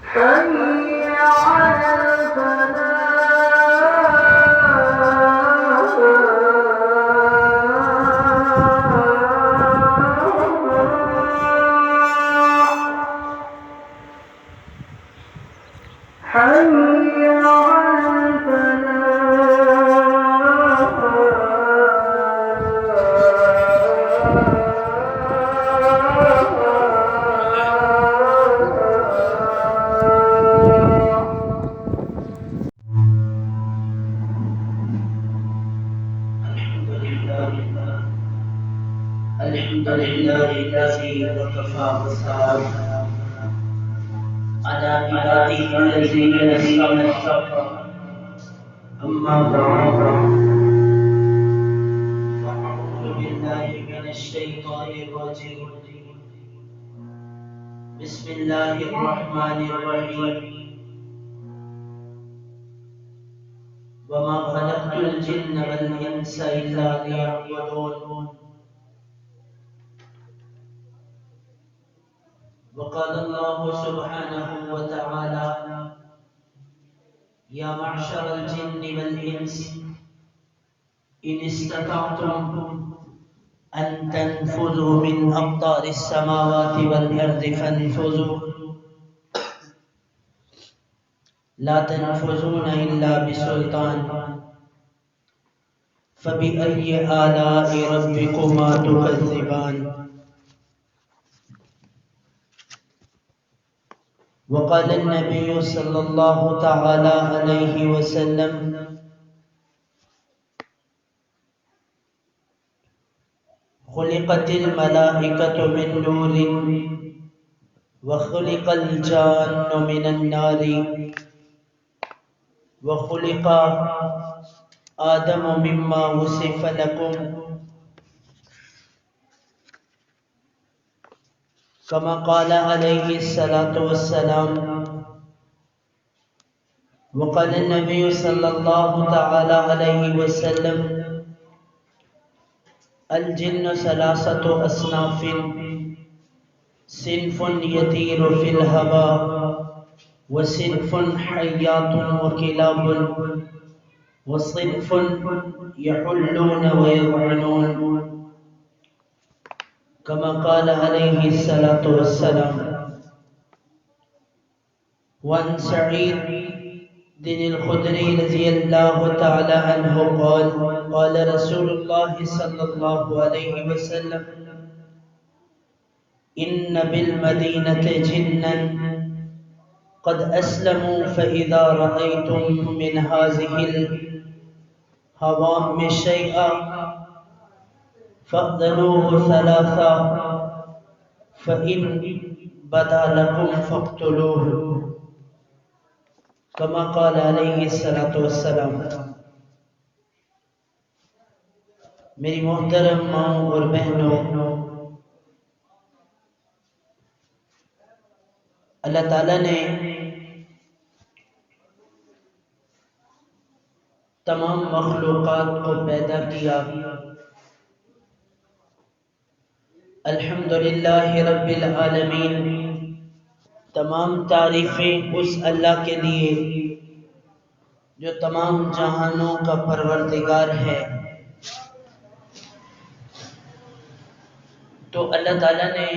حي على الفلاح حي على الحمد لله الذي وكفى وسلام على عباده الذين اصطفى أما بعد فأعوذ بالله من الشيطان الرجيم بسم الله الرحمن الرحيم وما خلقت الجن والإنس إلا ليعبدون وقال الله سبحانه وتعالى يا معشر الجن والإنس إن استطعتم أن تنفذوا من أقطار السماوات والأرض فانفذوا لا تنفذون إلا بسلطان فبأي آلاء ربكما تكذبان وقال النبي صلى الله تعالى عليه وسلم خلقت الملائكة من نور وخلق الجان من النار وخلق آدم مما وصف لكم كما قال عليه الصلاة والسلام وقال النبي صلى الله تعالى عليه وسلم الجن ثلاثة أصناف صنف يطير في الهواء وصنف حيات وكلاب وصنف يحلون ويطعنون كما قال عليه الصلاة والسلام وعن سعيد بن الخدري رضي الله تعالى عنه قال قال رسول الله صلى الله عليه وسلم إن بالمدينة جنا قد أسلموا فإذا رأيتم من هذه الهوام شيئا فاقتلوه ثلاثا فإن بدا لكم فاقتلوه كما قال علیہ الصلوۃ والسلام۔ میری محترم ماؤں اور بہنوں، اللہ تعالیٰ نے تمام مخلوقات کو پیدا کیا۔ الحمدللہ رب العالمین، تمام تعریفیں اس اللہ کے لیے جو تمام جہانوں کا پروردگار ہے۔ تو اللہ تعالیٰ نے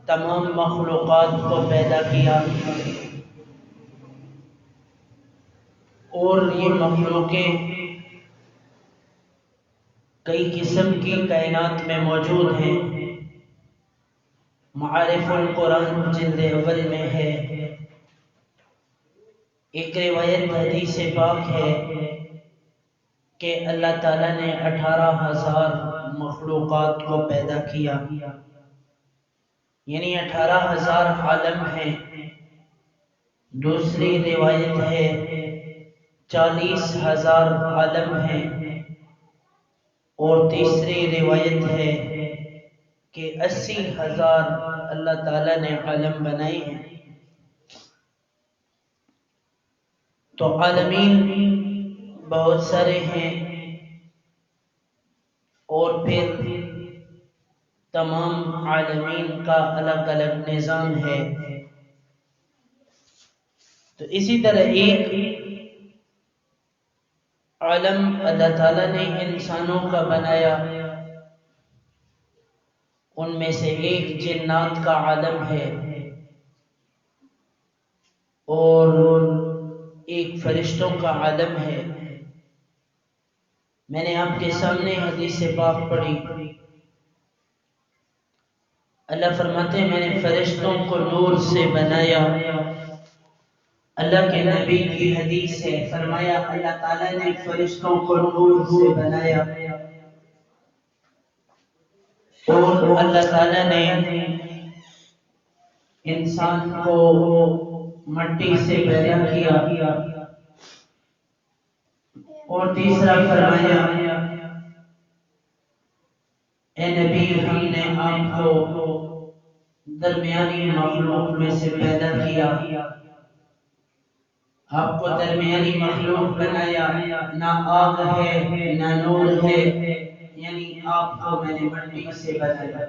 تمام مخلوقات کو پیدا کیا اور یہ مخلوقیں کئی قسم کی کائنات میں موجود ہیں۔ معارف القرآن جلد اول میں ہے، ایک روایت حدیث پاک ہے کہ اللہ تعالیٰ نے 18,000 مخلوقات کو پیدا کیا، یعنی 18,000 عالم ہیں۔ دوسری روایت ہے 40,000 عالم ہیں، اور تیسری روایت ہے کہ 80,000 اللہ تعالیٰ نے عالم بنائے ہیں۔ تو عالمین بہت سارے ہیں، اور پھر تمام عالمین کا الگ الگ نظام ہے۔ تو اسی طرح ایک عالم اللہ تعالیٰ نے انسانوں کا بنایا، ان میں سے ایک جنات کا عالم ہے اور ایک فرشتوں کا عالم ہے۔ میں نے آپ کے سامنے حدیث پاک پڑھی، اللہ فرماتے ہیں میں نے فرشتوں کو نور سے بنایا۔ اللہ کے نبی کی حدیث ہے، فرمایا اللہ تعالیٰ نے فرشتوں کو نور سے بنایا اور اللہ تعالیٰ نے انسان کو مٹی سے پیدا کیا، اور تیسرا فرمایا اے نبی ہم نے آپ کو درمیانی مخلوق میں سے پیدا کیا، آپ کو درمیانی مخلوق بنایا، نہ آگ ہے نہ نور ہے، یعنی آپ کو میں نے مٹی سے بنایا۔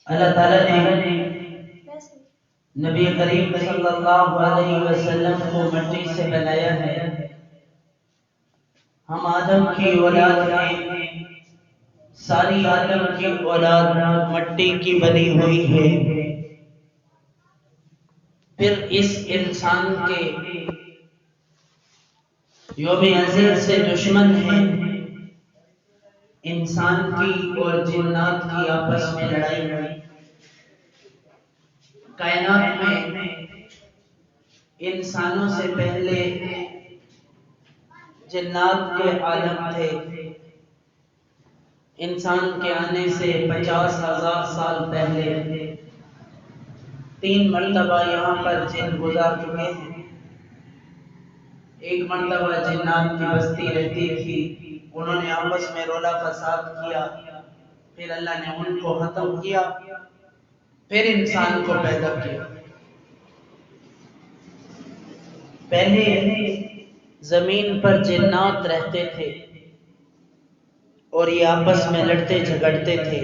اللہ تعالیٰ نے نبی کریم صلی اللہ علیہ وسلم کو مٹی سے بنایا ہے۔ ہم آدم کی اولاد ہیں، ساری آدم کی اولاد مٹی کی بنی ہوئی ہے۔ پھر اس انسان کے یوم ازل سے دشمن ہیں، انسان کی اور جنات کی آپس میں لڑائی ہوئی۔ کائنات میں انسانوں سے پہلے جنات کے عالم تھے۔ انسان کے آنے سے 50,000 سال پہلے 3 مرتبہ یہاں پر جن گزار چکے ہیں۔ ایک مرتبہ جنات کی بستی رہتی تھی، انہوں نے آپس میں رولا فساد کیا، پھر اللہ نے ان کو ختم کیا، پھر انسان کو پیدا کیا۔ پہلے زمین پر جنات رہتے تھے اور یہ آپس میں لڑتے جھگڑتے تھے،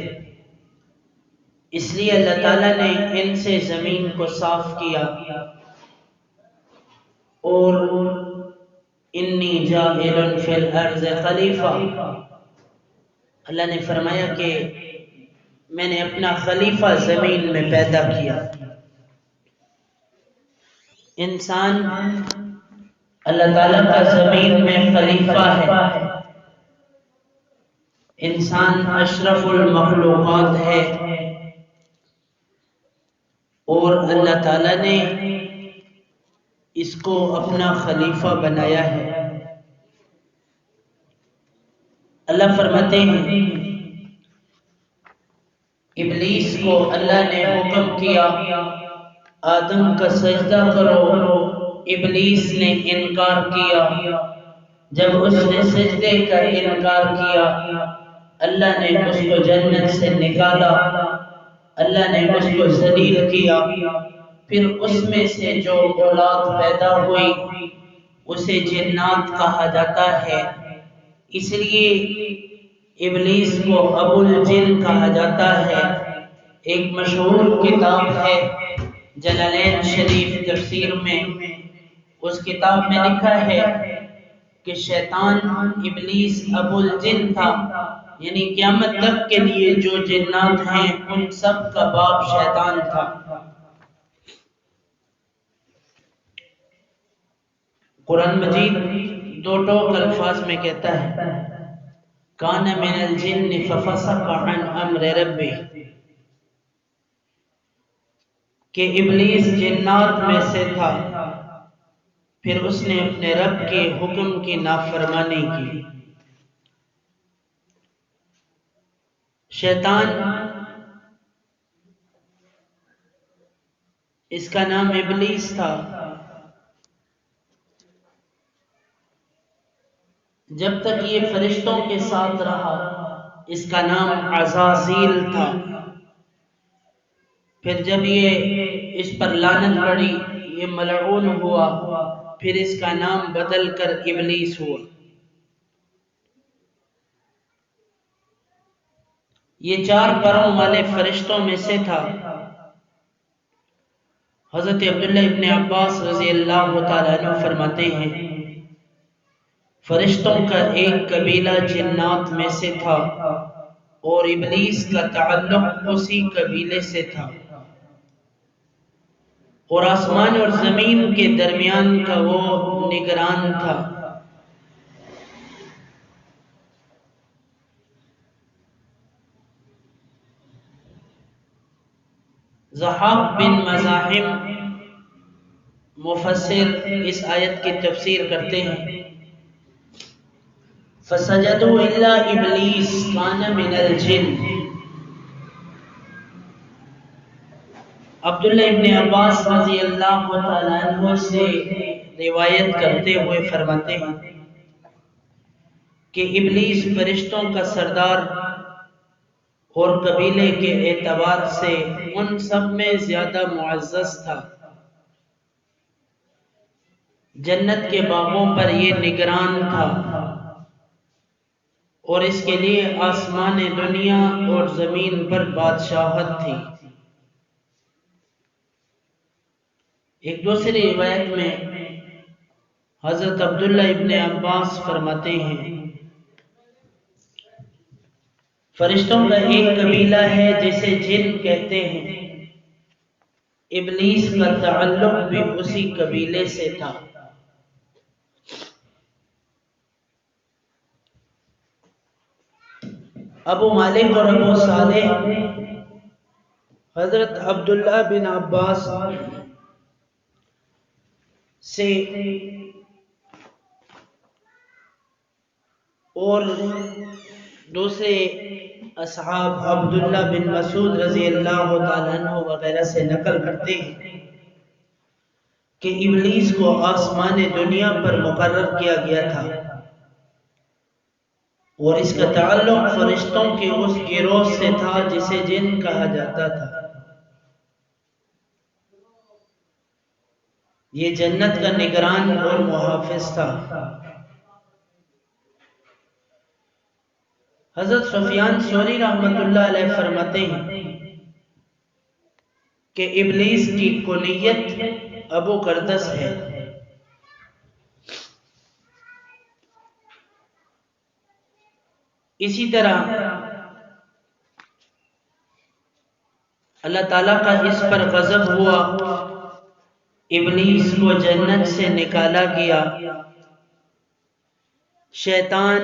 اس لیے اللہ تعالیٰ نے ان سے زمین کو صاف کیا اور انی جاعل فی الارض خلیفہ، اللہ نے فرمایا کہ میں نے اپنا خلیفہ زمین میں پیدا کیا۔ انسان اللہ تعالیٰ کا زمین میں خلیفہ ہے، انسان اشرف المخلوقات ہے اور اللہ تعالیٰ نے اس کو اپنا خلیفہ بنایا ہے۔ اللہ فرماتے ہیں ابلیس کو اللہ نے حکم کیا آدم کا سجدہ کرو، ابلیس نے انکار کیا۔ جب اس نے سجدے کا انکار کیا، اللہ نے اس کو جنت سے نکالا، اللہ نے اس کو ذلیل کیا۔ پھر اس میں سے جو اولاد پیدا ہوئی اسے جنات کہا جاتا ہے، اس لیے ابلیس کو ابو الجن کہا جاتا ہے۔ ایک مشہور کتاب ہے جلالین شریف تفسیر میں، اس کتاب میں لکھا ہے کہ شیطان ابلیس ابو الجن تھا، یعنی قیامت تک کے لیے جو جنات ہیں ان سب کا باپ شیطان تھا۔ قرآن مجید 2 ٹوک الفاظ میں کہتا ہے کان من الجن ففسق عن امر ربی، کہ ابلیس جنات میں سے تھا، پھر اس نے اپنے رب کے حکم کی نافرمانی کی۔ شیطان اس کا نام ابلیس تھا۔ جب تک یہ فرشتوں کے ساتھ رہا اس کا نام عزازیل تھا، پھر جب یہ اس پر لعنت پڑی یہ ملعون ہوا، پھر اس کا نام بدل کر ابلیس ہوا۔ یہ 4 پروں والے فرشتوں میں سے تھا، حضرت عبداللہ ابن عباس رضی اللہ تعالیٰ عنہ فرماتے ہیں فرشتوں کا ایک قبیلہ جنات میں سے تھا اور ابلیس کا تعلق اسی قبیلے سے تھا، اور آسمان اور زمین کے درمیان کا وہ نگران تھا۔ ضحاک بن مزاحم مفسر اس آیت کی تفسیر کرتے ہیں فَسَجَدُوا إِلَّا إِبْلِيسَ كَانَ مِنَ الْجِنِّ۔ عبداللہ ابن عباس رضی اللہ تعالیٰ عنہ سے روایت کرتے ہوئے فرماتے ہیں کہ ابلیس فرشتوں کا سردار اور قبیلے کے اعتبار سے ان سب میں زیادہ معزز تھا۔ جنت کے باغوں پر یہ نگران تھا اور اس کے لیے آسمان دنیا اور زمین پر بادشاہت تھی۔ ایک دوسری روایت میں حضرت عبداللہ ابن عباس فرماتے ہیں فرشتوں کا ایک قبیلہ ہے جسے جن کہتے ہیں، ابلیس کا تعلق بھی اسی قبیلے سے تھا۔ ابو مالک اور ابو صالح حضرت عبداللہ بن عباس سے اور دوسرے اصحاب عبداللہ بن مسعود رضی اللہ تعالیٰ عنہ وغیرہ سے نقل کرتے ہیں کہ ابلیس کو آسمان دنیا پر مقرر کیا گیا تھا اور اس کا تعلق فرشتوں کے اس گروہ سے تھا جسے جن کہا جاتا تھا۔ یہ جنت کا نگران اور محافظ تھا۔ حضرت سفیان ثوری رحمۃ اللہ علیہ فرماتے ہیں کہ ابلیس کی کنیت ابو قردس ہے۔ اسی طرح اللہ تعالیٰ کا اس پر غضب ہوا، ابلیس کو جنت سے نکالا گیا، شیطان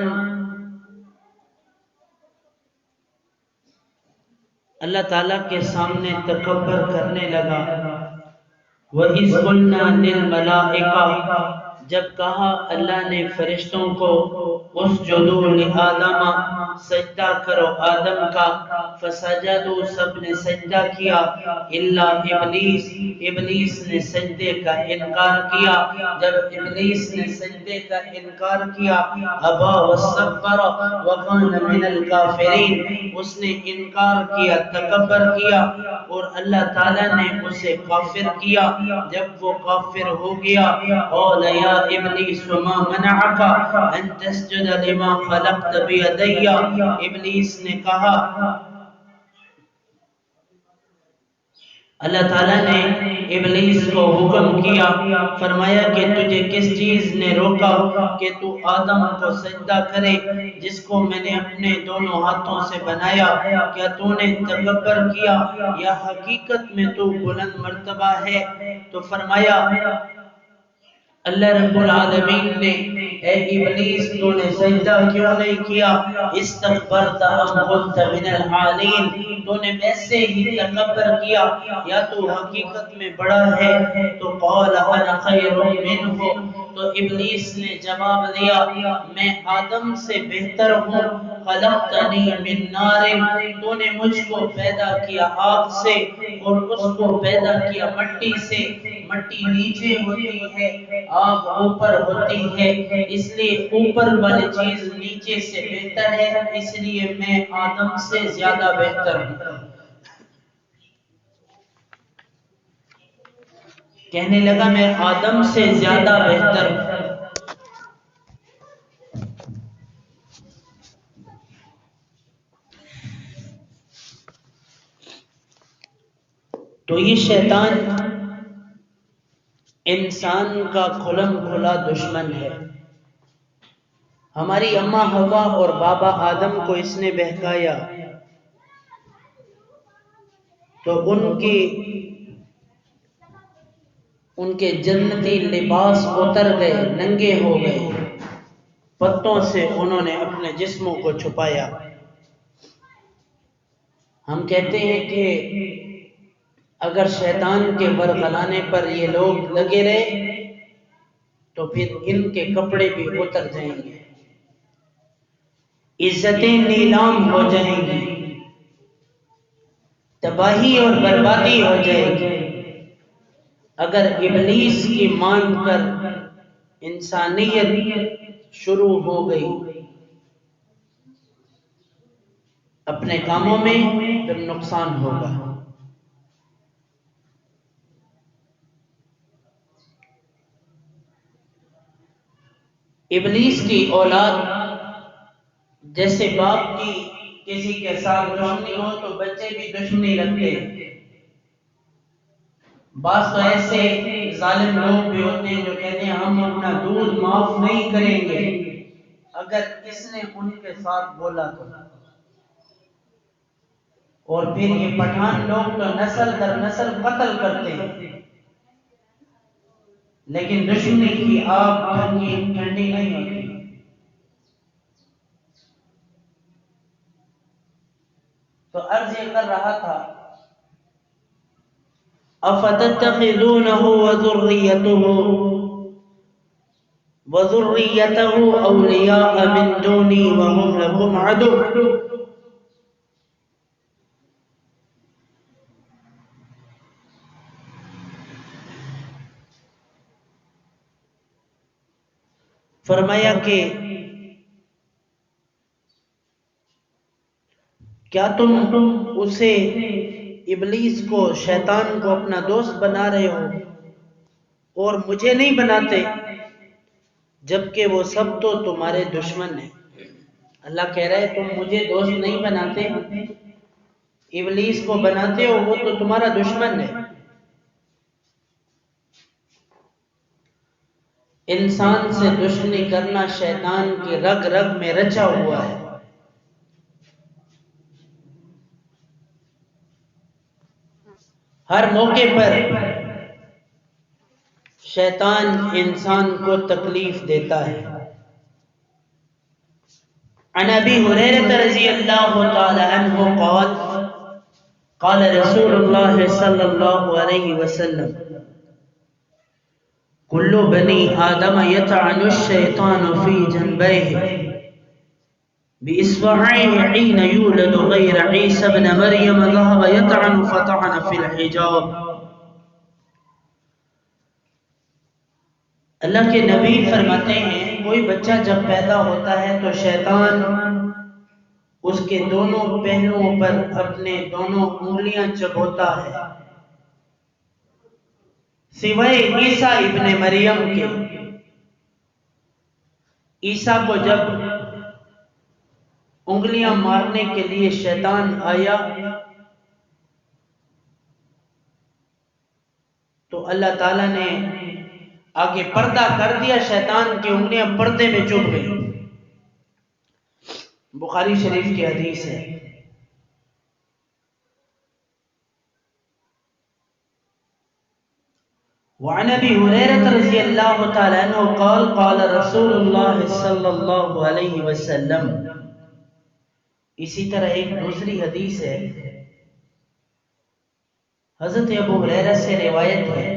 اللہ تعالیٰ کے سامنے تکبر کرنے لگا۔ وَإِذْ قُلْنَا لِلْمَلَائِكَةِ، جب کہا اللہ نے فرشتوں کو اسجدوا لآدم، سجدہ کرو آدم کا، فسجدوا، سب نے سجدہ کیا، الا ابلیس، ابلیس نے سجدے کا انکار کیا۔ جب ابلیس نے سجدے کا انکار کیا، ابا واستکبر وکان من الکافرین، اس نے انکار کیا، تکبر کیا اور اللہ تعالیٰ نے اسے کافر کیا۔ جب وہ کافر ہو گیا، قال یا ابلیس ما منعک ان تسجد لما خلقت بیدی، ابلیس نے کہا اللہ تعالیٰ نے ابلیس کو حکم کیا، فرمایا کہ تجھے کس چیز نے روکا کہ تو آدم کو سجدہ کرے جس کو میں نے اپنے دونوں ہاتھوں سے بنایا؟ کیا تو نے تکبر کیا یا حقیقت میں تو بلند مرتبہ ہے؟ تو فرمایا اللہ رب العالمین نے، اے ابلیس تو نے سجدہ کیوں نہیں کیا؟ استکبرت ام كنت من العالین، تو نے ویسے ہی تکبر کیا یا تو حقیقت میں بڑا ہے؟ تو قال انا خیر منہ، تو ابلیس نے جواب دیا میں آدم سے بہتر ہوں، خلقتنی من نار، تو نے مجھ کو پیدا کیا آگ سے اور اس کو پیدا کیا مٹی سے، مٹی نیچے ہوتی ہے، آگ اوپر ہوتی ہے، اس لیے اوپر والی چیز نیچے سے بہتر ہے، اس لیے میں آدم سے زیادہ بہتر ہوں۔ کہنے لگا میں آدم سے زیادہ بہتر ہوں۔ تو یہ شیطان انسان کا کھلم کھلا دشمن ہے۔ ہماری اماں حوا اور بابا آدم کو اس نے بہکایا تو ان کے جنتی لباس اتر گئے، ننگے ہو گئے، پتوں سے انہوں نے اپنے جسموں کو چھپایا۔ ہم کہتے ہیں کہ اگر شیطان کے ورغلانے پر یہ لوگ لگے رہے تو پھر ان کے کپڑے بھی اتر جائیں گے، عزتیں نیلام ہو جائیں گی، تباہی اور بربادی ہو جائے گی۔ اگر ابلیس کی مان کر انسانیت شروع ہو گئی اپنے کاموں میں، پھر نقصان ہوگا۔ ابلیس کی اولاد جیسے باپ کی کسی کے ساتھ دشمنی ہو تو بچے بھی دشمنی رکھتے ہیں۔ بعض تو ایسے ظالم لوگ بھی ہوتے ہیں جو کہتے ہیں ہم اپنا دودھ معاف نہیں کریں گے اگر کس نے ان کے ساتھ بولا تو۔ اور پھر یہ پٹھان لوگ تو نسل در نسل قتل کرتے ہیں، لیکن دشمنی کی آگ ٹھنڈی نہیں ہوتی۔ تو عرض یہ کر رہا تھا افتتخذونه وذريته اولیاء من دونی وهم لكم عدو۔ فرمایا کہ کیا تم اسے ابلیس کو، شیطان کو اپنا دوست بنا رہے ہو اور مجھے نہیں بناتے، جبکہ وہ سب تو تمہارے دشمن ہیں۔ اللہ کہہ رہے تم مجھے دوست نہیں بناتے، ابلیس کو بناتے ہو، وہ تو تمہارا دشمن ہے۔ انسان سے دشمنی کرنا شیطان کی رگ رگ میں رچا ہوا ہے۔ ہر موقع پر شیطان انسان کو تکلیف دیتا ہے۔ عن ابی ہریرہ رضی اللہ تعالی عنہ قال قال رسول اللہ صلی اللہ علیہ وسلم کل بنی آدم یطعن الشیطان فی جنبیہ بإصبعيه حين يولد غير عيسى ابن مريم ذهب يطعن فطعن في الحجاب۔ اللہ کے نبی فرماتے ہیں کوئی بچہ جب پیدا ہوتا ہے تو شیطان اس کے دونوں پہلوؤں پر اپنے دونوں انگلیاں چبوتا ہے، سوائے عیسیٰ ابن مریم کے۔ عیسیٰ کو جب انگلیاں مارنے کے لیے شیطان آیا تو اللہ تعالیٰ نے آگے پردہ کر دیا، شیطان کی انگلیاں پردے میں چھپ گئی۔ بخاری شریف کی حدیث ہے۔ وعن ابی ہریرہ رضی اللہ تعالی عنہ قال قال رسول اللہ صلی اللہ علیہ وسلم۔ اسی طرح ایک دوسری حدیث ہے، حضرت ابو ہریرہ سے روایت ہے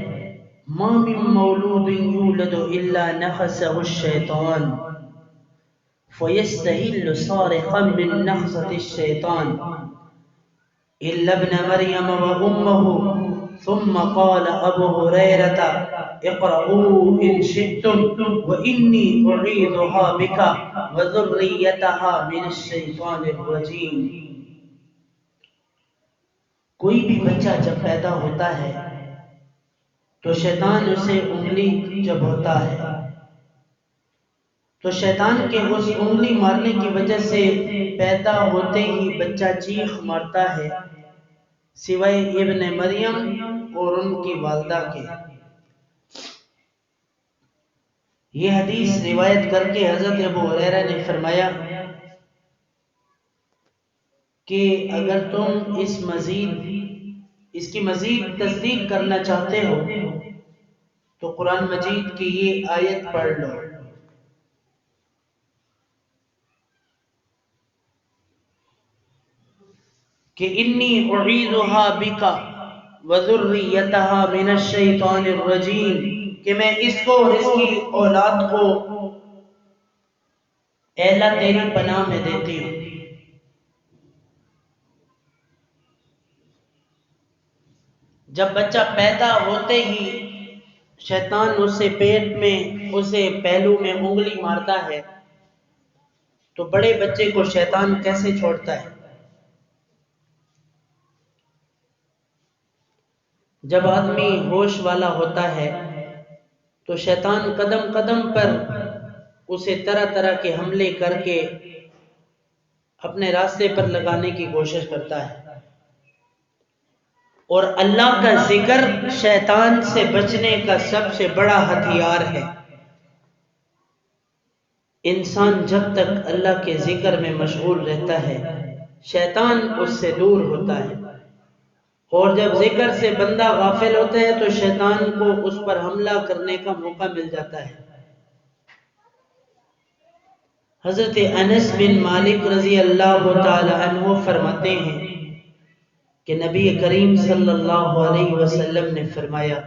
ما من مولود یولد الا نخسه الشیطان فیستہل صارخا من نخسة الشیطان الا ابن مریم وامه۔ ثم قال ابو ہریرہ اقرؤوا ان شئتم وانی اعیذها بک وذریتها من الشیطان الرجیم۔ کوئی بھی بچہ جب پیدا ہوتا ہے تو شیطان اسے انگلی چبھوتا ہے، تو شیطان کے اس انگلی مارنے کی وجہ سے پیدا ہوتے ہی بچہ چیخ مارتا ہے، سوائے ابن مریم اور ان کی والدہ کے۔ یہ حدیث روایت کر کے حضرت ابو ہریرہ نے فرمایا کہ اگر تم اس کی مزید تصدیق کرنا چاہتے ہو تو قرآن مجید کی یہ آیت پڑھ لو کہ انی اعیذها بک وذریتها من الشیطان الرجیم، کہ میں اس کو اور اس کی اولاد کو اے اللہ تیری پناہ میں دیتی ہوں۔ جب بچہ پیدا ہوتے ہی شیطان اسے پیٹ میں اسے پہلو میں انگلی مارتا ہے تو بڑے بچے کو شیطان کیسے چھوڑتا ہے؟ جب آدمی ہوش والا ہوتا ہے تو شیطان قدم قدم پر اسے طرح طرح کے حملے کر کے اپنے راستے پر لگانے کی کوشش کرتا ہے، اور اللہ کا ذکر شیطان سے بچنے کا سب سے بڑا ہتھیار ہے۔ انسان جب تک اللہ کے ذکر میں مشغول رہتا ہے شیطان اس سے دور ہوتا ہے، اور جب ذکر سے بندہ غافل ہوتا ہے تو شیطان کو اس پر حملہ کرنے کا موقع مل جاتا ہے۔ حضرت انس بن مالک رضی اللہ تعالی عنہ فرماتے ہیں کہ نبی کریم صلی اللہ علیہ وسلم نے فرمایا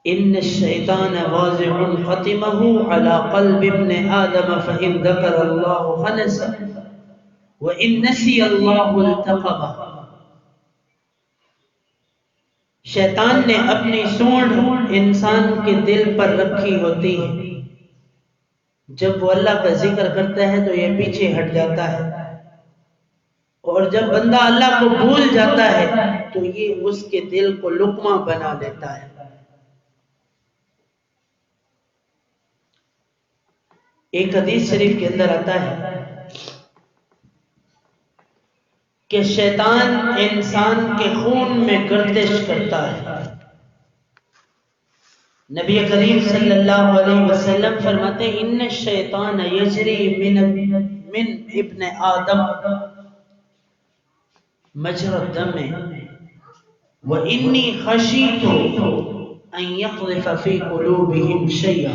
ان الشیطان واضع ختمہ علی قلب ابن آدم فإن ذکر اللہ خنس وإن نسی اللہ التقمہ۔ شیطان نے اپنی سونڈ انسان کے دل پر رکھی ہوتی ہے، جب وہ اللہ کا ذکر کرتا ہے تو یہ پیچھے ہٹ جاتا ہے، اور جب بندہ اللہ کو بھول جاتا ہے تو یہ اس کے دل کو لقمہ بنا لیتا ہے۔ ایک حدیث شریف کے اندر آتا ہے کہ شیطان انسان کے خون میں گردش کرتا ہے۔ نبی کریم صلی اللہ علیہ وسلم فرماتے ہیں ان الشیطان یجری من ابن آدم مجرى الدم وإني خشيت أن يقذف في قلوبهم شيئا۔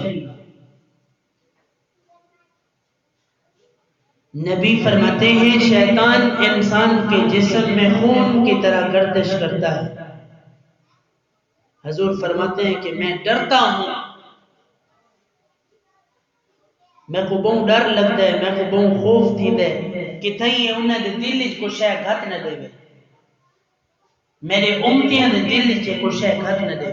نبی فرماتے ہیں شیطان انسان کے جسم میں خون کی طرح گردش کرتا ہے۔ حضور فرماتے ہیں کہ میں ڈرتا ہوں، میں کو بہت ڈر لگتا ہے، میں کو بہت خوف تھیندے کہ تھئی انہاں دے دل وچ کچھ ہے گھت نہ دے، میرے امتیاں دے دل وچ کچھ ہے گھت نہ دے۔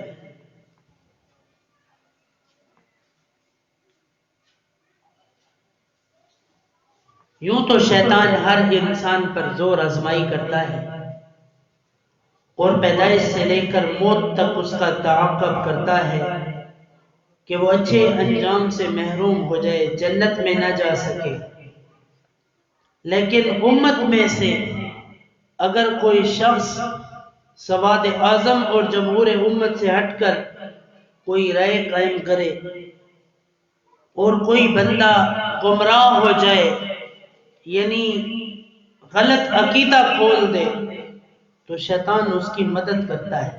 یوں تو شیطان ہر انسان پر زور آزمائی کرتا ہے اور پیدائش سے لے کر موت تک اس کا تعاقب کرتا ہے کہ وہ اچھے انجام سے محروم ہو جائے، جنت میں نہ جا سکے۔ لیکن امت میں سے اگر کوئی شخص سواد اعظم اور جمہور امت سے ہٹ کر کوئی رائے قائم کرے اور کوئی بندہ گمراہ ہو جائے، یعنی غلط عقیدہ کھول دے، تو شیطان اس کی مدد کرتا ہے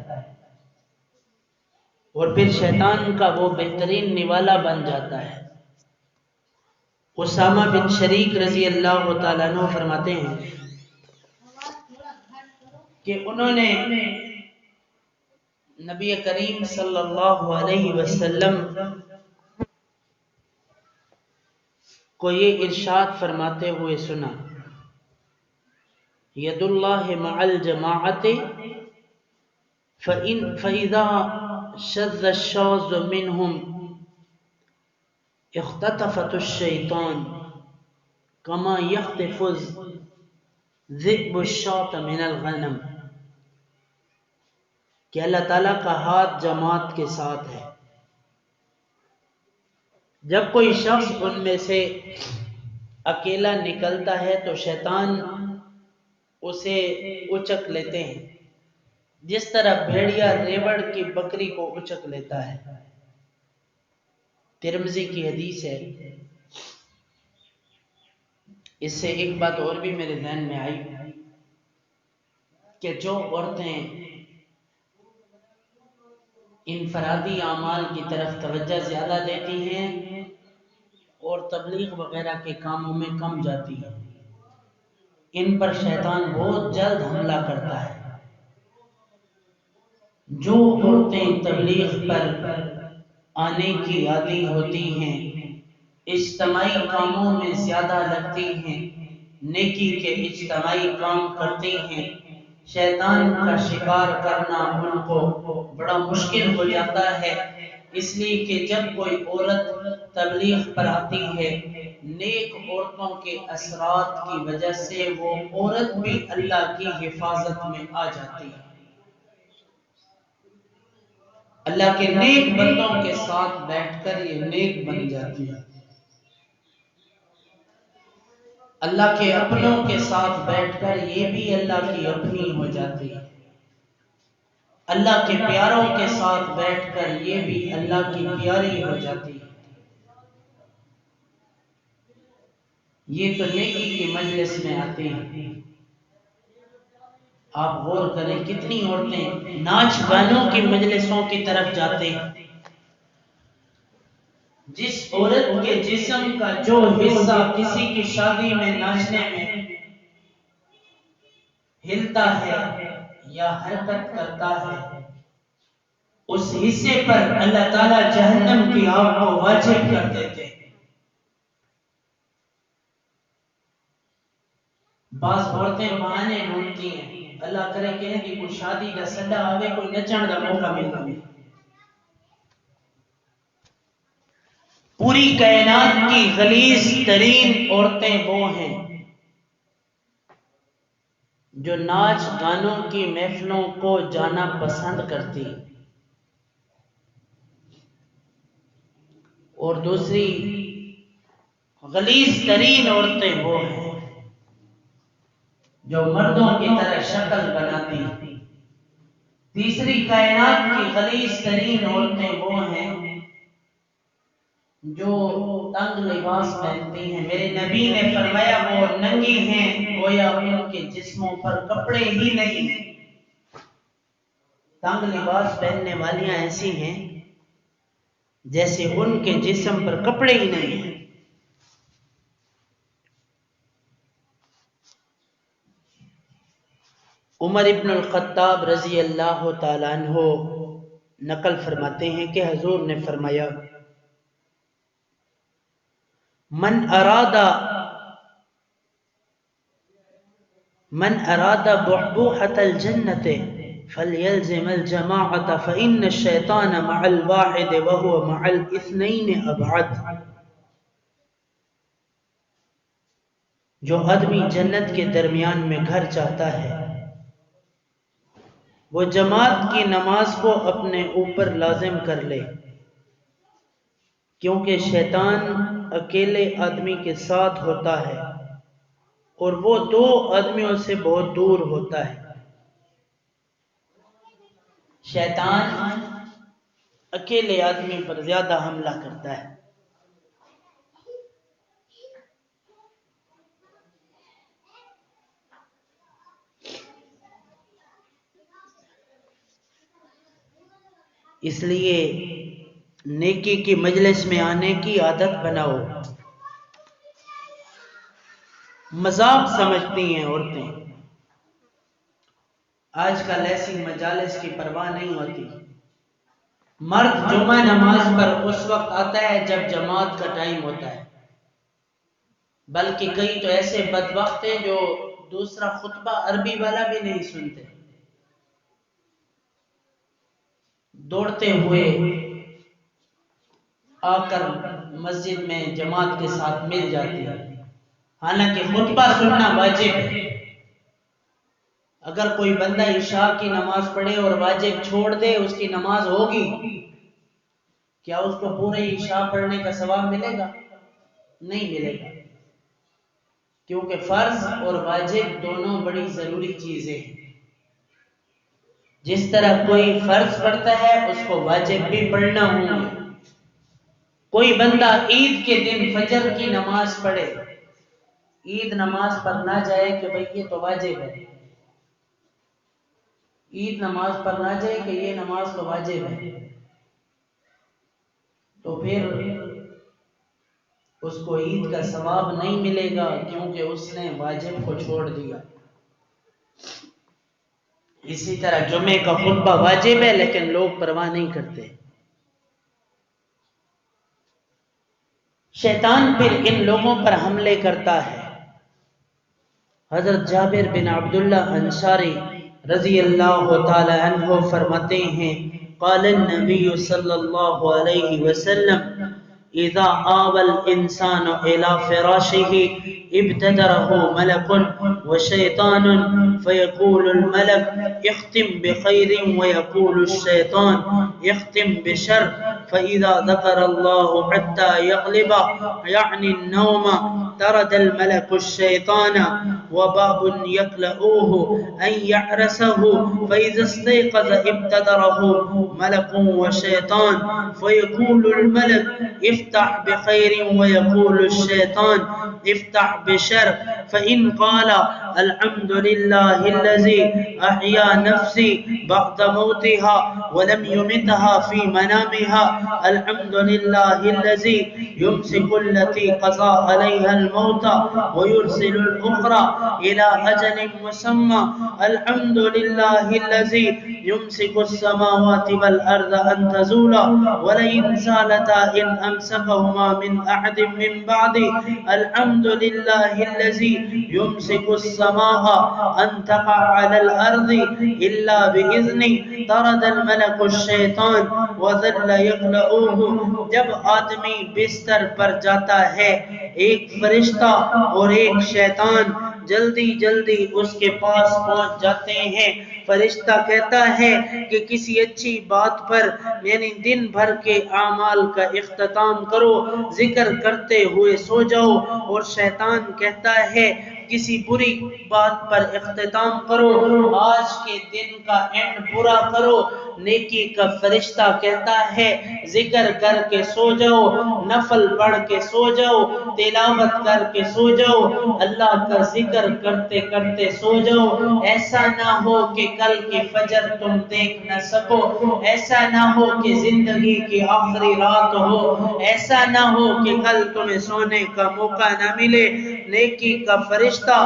اور پھر شیطان کا وہ بہترین نوالا بن جاتا ہے۔ اسامہ بن شریک رضی اللہ تعالیٰ عنہ فرماتے ہیں کہ انہوں نے نبی کریم صلی اللہ علیہ وسلم کو یہ ارشاد فرماتے ہوئے سنا ید اللہ مع الجماعت فَإِذَا شَذَّ الشَّاذُ مِنْهُمْ اختطفت الشیطان کما یخطف الذئب الشاة من الغنم، کہ اللہ تعالیٰ کا ہاتھ جماعت کے ساتھ ہے۔ جب کوئی شخص ان میں سے اکیلا نکلتا ہے تو شیطان اسے اچک لیتے ہیں، جس طرح بھیڑیا ریوڑ کی بکری کو اچک لیتا ہے۔ ترمذی کی حدیث ہے. اس سے ایک بات اور بھی میرے ذہن میں آئی کہ جو عورتیں انفرادی اعمال کی طرف توجہ زیادہ دیتی ہیں اور تبلیغ وغیرہ کے کاموں میں کم جاتی ہیں، ان پر شیطان بہت جلد حملہ کرتا ہے. جو عورتیں تبلیغ پر آنے کی عادی ہوتی ہیں، اجتماعی کاموں میں زیادہ لگتی ہیں، نیکی کے اجتماعی کام کرتی ہیں، شیطان کا شکار کرنا ان کو بڑا مشکل ہو جاتا ہے. اس لیے کہ جب کوئی عورت تبلیغ پر آتی ہے، نیک عورتوں کے اثرات کی وجہ سے وہ عورت بھی اللہ کی حفاظت میں آ جاتی ہے. اللہ کے نیک بندوں کے ساتھ بیٹھ کر یہ نیک بن جاتی ہے. اللہ کے اپنوں کے ساتھ بیٹھ کر یہ بھی اللہ کی اپنی ہو جاتی ہے. اللہ کے پیاروں کے ساتھ بیٹھ کر یہ بھی اللہ کی پیاری ہو جاتی ہے. یہ تو نیکی کی مجلس میں آتے ہیں. آپ غور کریں کتنی عورتیں ناچ گانوں کی مجلسوں کی طرف جاتے ہیں. جس عورت کے جسم کا جو حصہ کسی کی شادی میں ناچنے میں ہلتا ہے یا حرکت کرتا ہے، اس حصے پر اللہ تعالیٰ جہنم کی آگ کو واجب کر دیتے ہیں. بعض عورتیں بہانے ڈھونڈتی ہیں، اللہ کرے کہ کوئی شادی کا سڈا آوے، کوئی نچن کا موقع ملتا ہے. پوری کائنات کی غلیظ ترین عورتیں وہ ہیں جو ناچ گانوں کی محفلوں کو جانا پسند کرتی، اور دوسری غلیظ ترین عورتیں وہ ہیں جو مردوں کی طرح شکل بناتی. تیسری کائنات کی غلیظ ترین عورتیں وہ ہیں جو تنگ لباس پہنتی ہیں. میرے نبی نے فرمایا وہ ننگی ہیں گویا ان کے جسموں پر کپڑے ہی نہیں ہیں. تنگ لباس پہننے والیاں ایسی ہیں جیسے ان کے جسم پر کپڑے ہی نہیں ہیں. عمر ابن الخطاب رضی اللہ تعالیٰ عنہ نقل فرماتے ہیں کہ حضور نے فرمایا من اراد بحبوحة الجنة فليلزم الجماعة فإن الشيطان مع الواحد وهو مع الاثنين أبعد. جو آدمی جنت کے درمیان میں گھر چاہتا ہے وہ جماعت کی نماز کو اپنے اوپر لازم کر لے، کیونکہ شیطان اکیلے آدمی کے ساتھ ہوتا ہے اور وہ دو آدمیوں سے بہت دور ہوتا ہے. شیطان اکیلے آدمی پر زیادہ حملہ کرتا ہے. اس لیے نیکی کی مجلس میں آنے کی عادت بناؤ. مذاق سمجھتی ہیں عورتیں، آج کل ایسی مجالس کی پرواہ نہیں ہوتی. مرد جمعہ نماز پر اس وقت آتا ہے جب جماعت کا ٹائم ہوتا ہے، بلکہ کئی تو ایسے بدبخت ہیں جو دوسرا خطبہ عربی والا بھی نہیں سنتے، دوڑتے ہوئے آ کر مسجد میں جماعت کے ساتھ مل جاتے ہیں، حالانکہ خطبہ سننا واجب ہے. اگر کوئی بندہ عشاء کی نماز پڑھے اور واجب چھوڑ دے اس کی نماز ہوگی؟ کیا اس کو پورے عشاء پڑھنے کا ثواب ملے گا؟ نہیں ملے گا، کیونکہ فرض اور واجب دونوں بڑی ضروری چیزیں ہیں. جس طرح کوئی فرض پڑھتا ہے اس کو واجب بھی پڑھنا ہوں گے. کوئی بندہ عید کے دن فجر کی نماز پڑھے، عید نماز پر نہ جائے کہ بھئی یہ تو واجب ہے، عید نماز پر نہ جائے کہ یہ نماز تو واجب ہے، تو پھر اس کو عید کا ثواب نہیں ملے گا، کیونکہ اس نے واجب کو چھوڑ دیا۔ اسی طرح جمعے کا خطبہ واجب ہے لیکن لوگ پرواہ نہیں کرتے۔ شیطان پھر ان لوگوں پر حملے کرتا ہے۔ حضرت جابر بن عبداللہ انصاری رضی اللہ تعالی عنہ فرماتے ہیں، قال النبی صلی اللہ علیہ وسلم اذا آوى الانسان الى فراشه ابتدره ملك وشيطان فيقول الملك اختم بخير ويقول الشيطان اختم بشر فإذا ذكر الله حتى يغلب يعني النوم طرد الملك الشيطان وباب يكلؤه أن يعرسه فإذا استيقظ ابتدره ملك وشيطان فيقول الملك افتح بخير ويقول الشيطان افتح بشر فإن قال الحمد لله الذي أحيا نفسي بعد موتها ولم يمتها في منامها الحمد لله الذي يمسك التي قضى عليها الموت ويرسل الأخرى إلى أجل مسمى الحمد لله الذي يمسك السماوات والأرض أن تزولا ولئن زالتا إن أمسكهما من أحد من بعدي الحمد لله الذي يمسك السماء أن تقع على الأرض إلا بإذنه طرد الملك الشيطان وظل يقلؤه۔ جب آدمی بستر پر جاتا ہے ایک فرشتہ اور ایک شیطان جلدی جلدی اس کے پاس پہنچ جاتے ہیں۔ فرشتہ کہتا ہے کہ کسی اچھی بات پر یعنی دن بھر کے اعمال کا اختتام کرو، ذکر کرتے ہوئے سو جاؤ، اور شیطان کہتا ہے کسی بری بات پر اختتام کرو، آج کے دن کا اینڈ برا کرو۔ نیکی کا فرشتہ کہتا ہے ذکر کر کے سو جاؤ، نفل پڑھ کے سو جاؤ، تلاوت کر کے سو جاؤ، اللہ کا ذکر کرتے کرتے سو جاؤ۔ ایسا نہ ہو کہ کل کی فجر تم دیکھ نہ سکو، ایسا نہ ہو کہ زندگی کی آخری رات ہو، ایسا نہ ہو کہ کل تمہیں سونے کا موقع نہ ملے۔ نیکی کا فرشتہ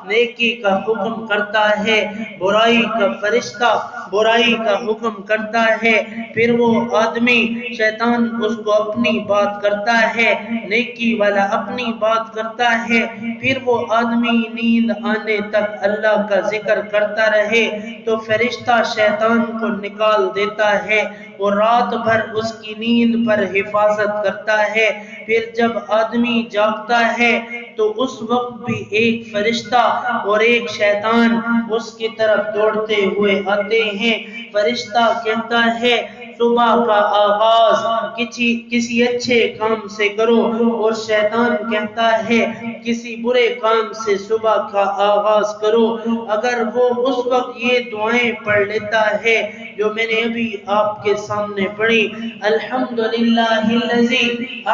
نیکی کا حکم کرتا ہے، برائی کا فرشتہ برائی کا حکم کرتا ہے، پھر وہ آدمی شیطان اس کو اپنی بات کرتا ہے، نیکی والا اپنی بات کرتا ہے، پھر وہ آدمی نیند آنے تک اللہ کا ذکر کرتا رہے تو فرشتہ شیطان کو نکال دیتا ہے اور رات بھر اس کی نیند پر حفاظت کرتا ہے۔ پھر جب آدمی جاگتا ہے تو اس وقت بھی ایک فرشتہ اور ایک شیطان اس کی طرف دوڑتے ہوئے آتے ہیں۔ فرشتہ کہتا ہے صبح کا آغاز کسی اچھے کام سے کرو، اور شیطان کہتا ہے کسی برے کام سے صبح کا آغاز کرو۔ اگر وہ اس وقت یہ دعائیں پڑھ لیتا ہے جو میں نے ابھی آپ کے سامنے پڑھی، الحمدللہ الذی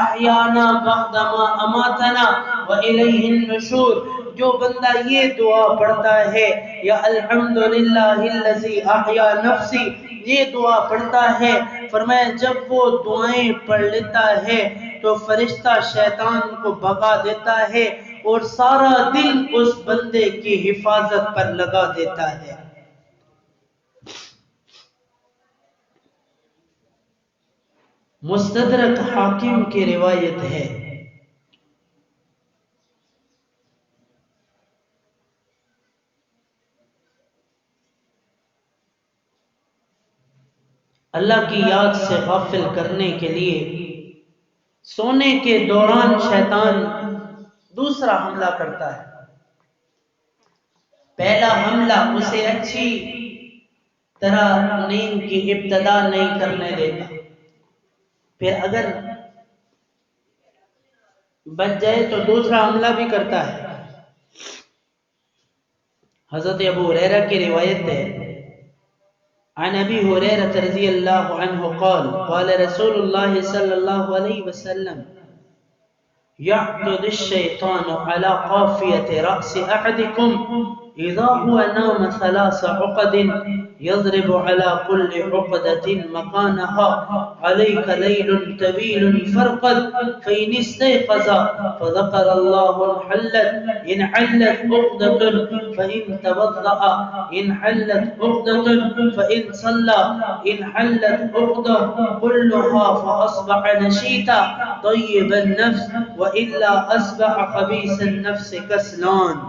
احیانا بعد ما اماتنا والیہ النشور، جو بندہ یہ دعا پڑھتا ہے یا الحمدللہ الذی احیا نفسی، یہ دعا پڑھتا ہے، فرمایا جب وہ دعائیں پڑھ لیتا ہے تو فرشتہ شیطان کو بھگا دیتا ہے اور سارا دن اس بندے کی حفاظت پر لگا دیتا ہے۔ مستدرک حاکم کی روایت ہے، اللہ کی یاد سے غافل کرنے کے لیے سونے کے دوران شیطان دوسرا حملہ کرتا ہے۔ پہلا حملہ اسے اچھی طرح نیند کی ابتدا نہیں کرنے دیتا، پھر اگر بچ جائے تو دوسرا حملہ بھی کرتا ہے۔ حضرت ابو ہریرہ کی روایت ہے، عن أبي هريرة رضي الله عنه قال رسول الله صلى الله عليه وسلم يعقد الشيطان على قافية رأس أحدكم إذا هو نام 3 عقد يضرب على كل عقدة مكانها عليك ليل طويل فرقد فإن استيقظ فذكر الله انحلت إن حلت عقدة فإن توضأ إن حلت عقدة فإن صلى إن حلت عقدة كلها فأصبح نشيطا طيب النفس وإلا أصبح خبيث النفس كسلان۔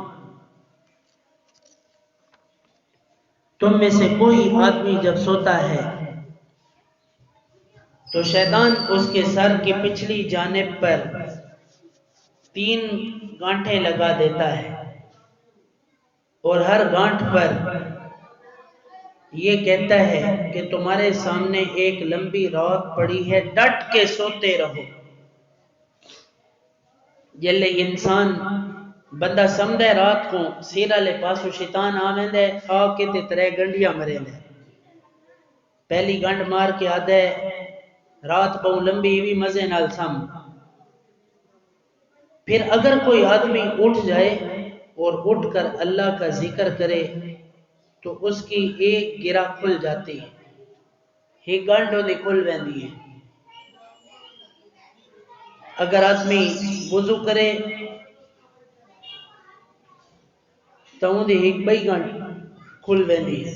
تم میں سے کوئی آدمی جب سوتا ہے تو شیطان اس کے سر کی پچھلی جانب پر 3 گانٹھیں لگا دیتا ہے اور ہر گانٹھ پر یہ کہتا ہے کہ تمہارے سامنے ایک لمبی رات پڑی ہے، ڈٹ کے سوتے رہو۔ جلے انسان بندہ سمدے رات کو سیرا لے پاسو شیطان آویندے آ کے تے 3 گنڈیاں مریندے، پہلی گنڈ مار کے آدھے رات بہو لمبی بھی مزے نال سم۔ پھر اگر کوئی آدمی اٹھ جائے اور اٹھ کر اللہ کا ذکر کرے تو اس کی ایک گرہ کھل جاتی ہے، ایک گنڈ ہوتی کھل ویندی ہے۔ اگر آدمی وضو کرے تو ان دی ایک بئی گنڈ کھل ویندی ہے۔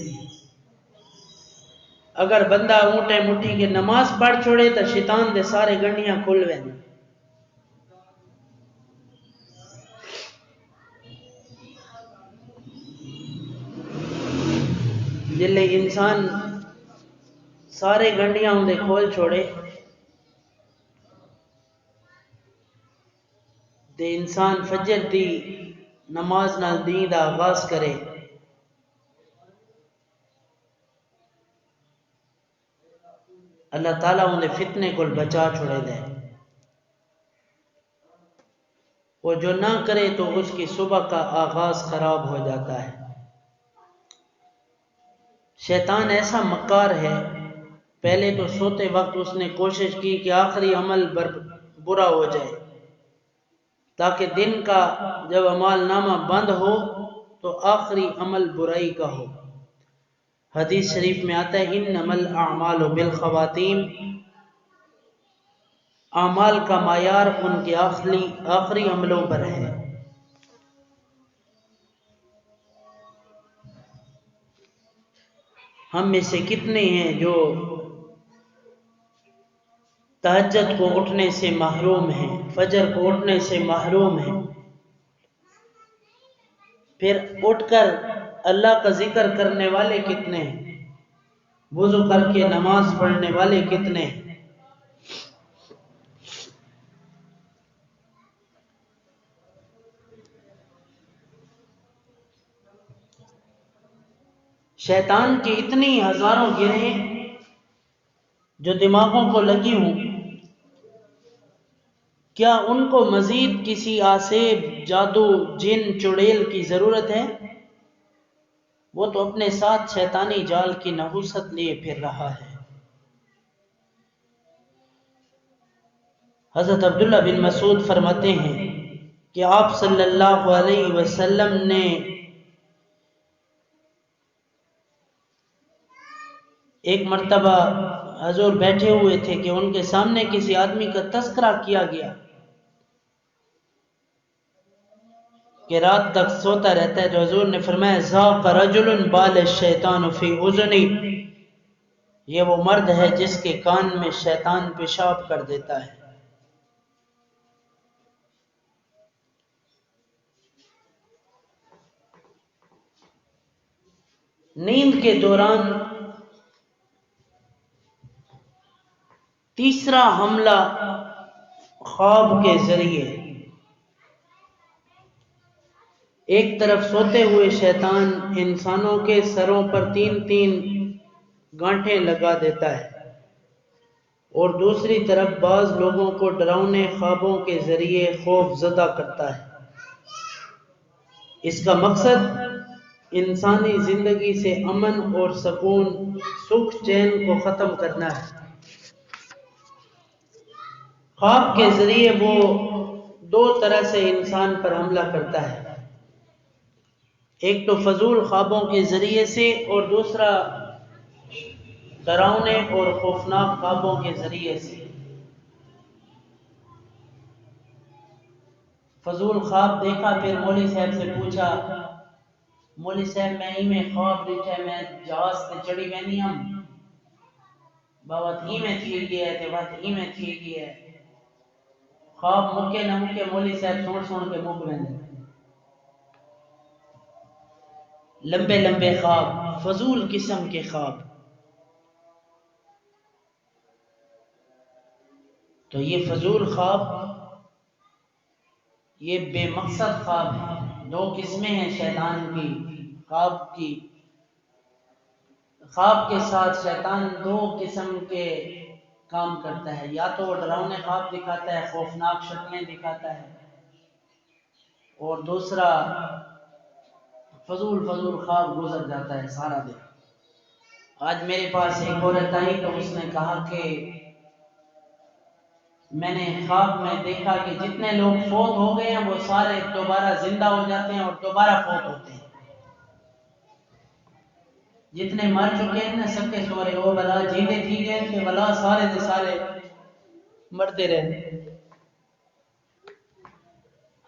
اگر بندہ اونٹے مٹھی کے نماز پڑھ چھوڑے تو شیطان دے سارے گنڈیاں کھل ویندی۔ جلے انسان سارے گنڈیاں ہوں دے کھول چھوڑے تے انسان فجر دی نماز نال دین دا آغاز کرے، اللہ تعالیٰ انہیں فتنے کو بچا چھوڑے دے، وہ جو نہ کرے تو اس کی صبح کا آغاز خراب ہو جاتا ہے۔ شیطان ایسا مکار ہے، پہلے تو سوتے وقت اس نے کوشش کی کہ آخری عمل برا ہو جائے تاکہ دن کا جب اعمال نامہ بند ہو تو آخری عمل برائی کا ہو۔ حدیث شریف میں آتا ہے انما الاعمال بالخواتیم، اعمال کا معیار ان کے آخری عملوں پر ہے۔ ہم میں سے کتنے ہیں جو تہجد کو اٹھنے سے محروم ہیں، فجر کو اٹھنے سے محروم ہیں، پھر اٹھ کر اللہ کا ذکر کرنے والے کتنے ہیں، وضو کر کے نماز پڑھنے والے کتنے ہیں۔ شیطان کی اتنی ہزاروں گرہیں جو دماغوں کو لگی ہوں، کیا ان کو مزید کسی آسیب، جادو، جن، چڑیل کی ضرورت ہے؟ وہ تو اپنے ساتھ شیطانی جال کی نحوست لیے پھر رہا ہے۔ حضرت عبداللہ بن مسعود فرماتے ہیں کہ آپ صلی اللہ علیہ وسلم نے ایک مرتبہ حضور بیٹھے ہوئے تھے کہ ان کے سامنے کسی آدمی کا تذکرہ کیا گیا کہ رات تک سوتا رہتا ہے، تو حضور نے فرمایا ذاک رجل بال الشیطان فی اذنی، یہ وہ مرد ہے جس کے کان میں شیطان پیشاب کر دیتا ہے۔ نیند کے دوران تیسرا حملہ خواب کے ذریعے، ایک طرف سوتے ہوئے شیطان انسانوں کے سروں پر 3 گانٹھیں لگا دیتا ہے اور دوسری طرف بعض لوگوں کو ڈراؤنے خوابوں کے ذریعے خوف زدہ کرتا ہے۔ اس کا مقصد انسانی زندگی سے امن اور سکون، سکھ چین کو ختم کرنا ہے۔ خواب کے ذریعے وہ دو طرح سے انسان پر حملہ کرتا ہے، ایک تو فضول خوابوں کے ذریعے سے، اور دوسرا ڈراؤنے اور خوفناک خوابوں کے ذریعے سے۔ فضول خواب دیکھا، پھر مولوی صاحب سے پوچھا، مولوی صاحب میں ہی میں خواب دیکھا، میں جہاز تے چڑھی وینی ہم بابت ہی میں تھی گیا ہے، بات ہی میں تھی گیا ہے۔ خواب مکے نہ مکے مولوی صاحب سن کے مک ویندے، لمبے لمبے خواب، فضول قسم کے خواب۔ تو یہ فضول خواب، یہ بے مقصد خواب ہیں۔ دو قسمیں ہیں شیطان کی خواب کی۔ خواب کے ساتھ شیطان دو قسم کے کام کرتا ہے، یا تو وہ ڈراؤنے خواب دکھاتا ہے، خوفناک شکلیں دکھاتا ہے، اور دوسرا فضول خواب گزر جاتا ہے سارا دن۔ آج میرے پاس ایک عورت آئی تو اس نے کہا کہ میں نے خواب میں دیکھا کہ جتنے لوگ فوت ہو گئے ہیں وہ سارے دوبارہ زندہ ہو جاتے ہیں اور دوبارہ فوت ہوتے ہیں، جتنے مر چکے ہیں نا سب کے سورے وہ بلا جیتے تھی گئے کہ بلا سارے دے سارے مرتے رہے۔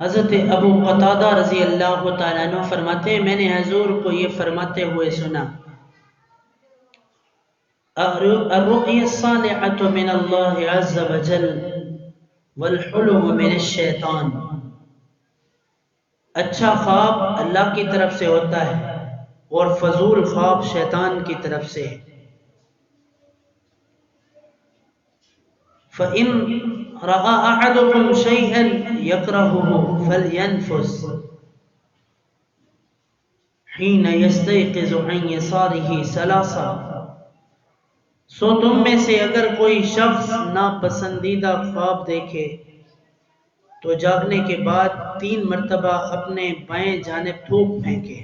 حضرت ابو قتادہ رضی اللہ تعالیٰ عنہ فرماتے ہیں، میں نے حضور کو یہ فرماتے ہوئے سنا، الرؤیا الصالحة من اللہ عز وجل والحلم من الشیطان۔ اچھا خواب اللہ کی طرف سے ہوتا ہے اور فضول خواب شیطان کی طرف سے۔ فَإِن رَأَى أَحَدُكُمْ شَيْئًا يَكْرَهُهُ فَلْيَنْفُسْ حِينَ يَسْتَيْقِظُ عَنْ يَسَارِهِ ثَلَاثًا۔ سو تم میں سے اگر کوئی شخص ناپسندیدہ خواب دیکھے تو جاگنے کے بعد 3 مرتبہ اپنے بائیں جانب تھوک پھینکے۔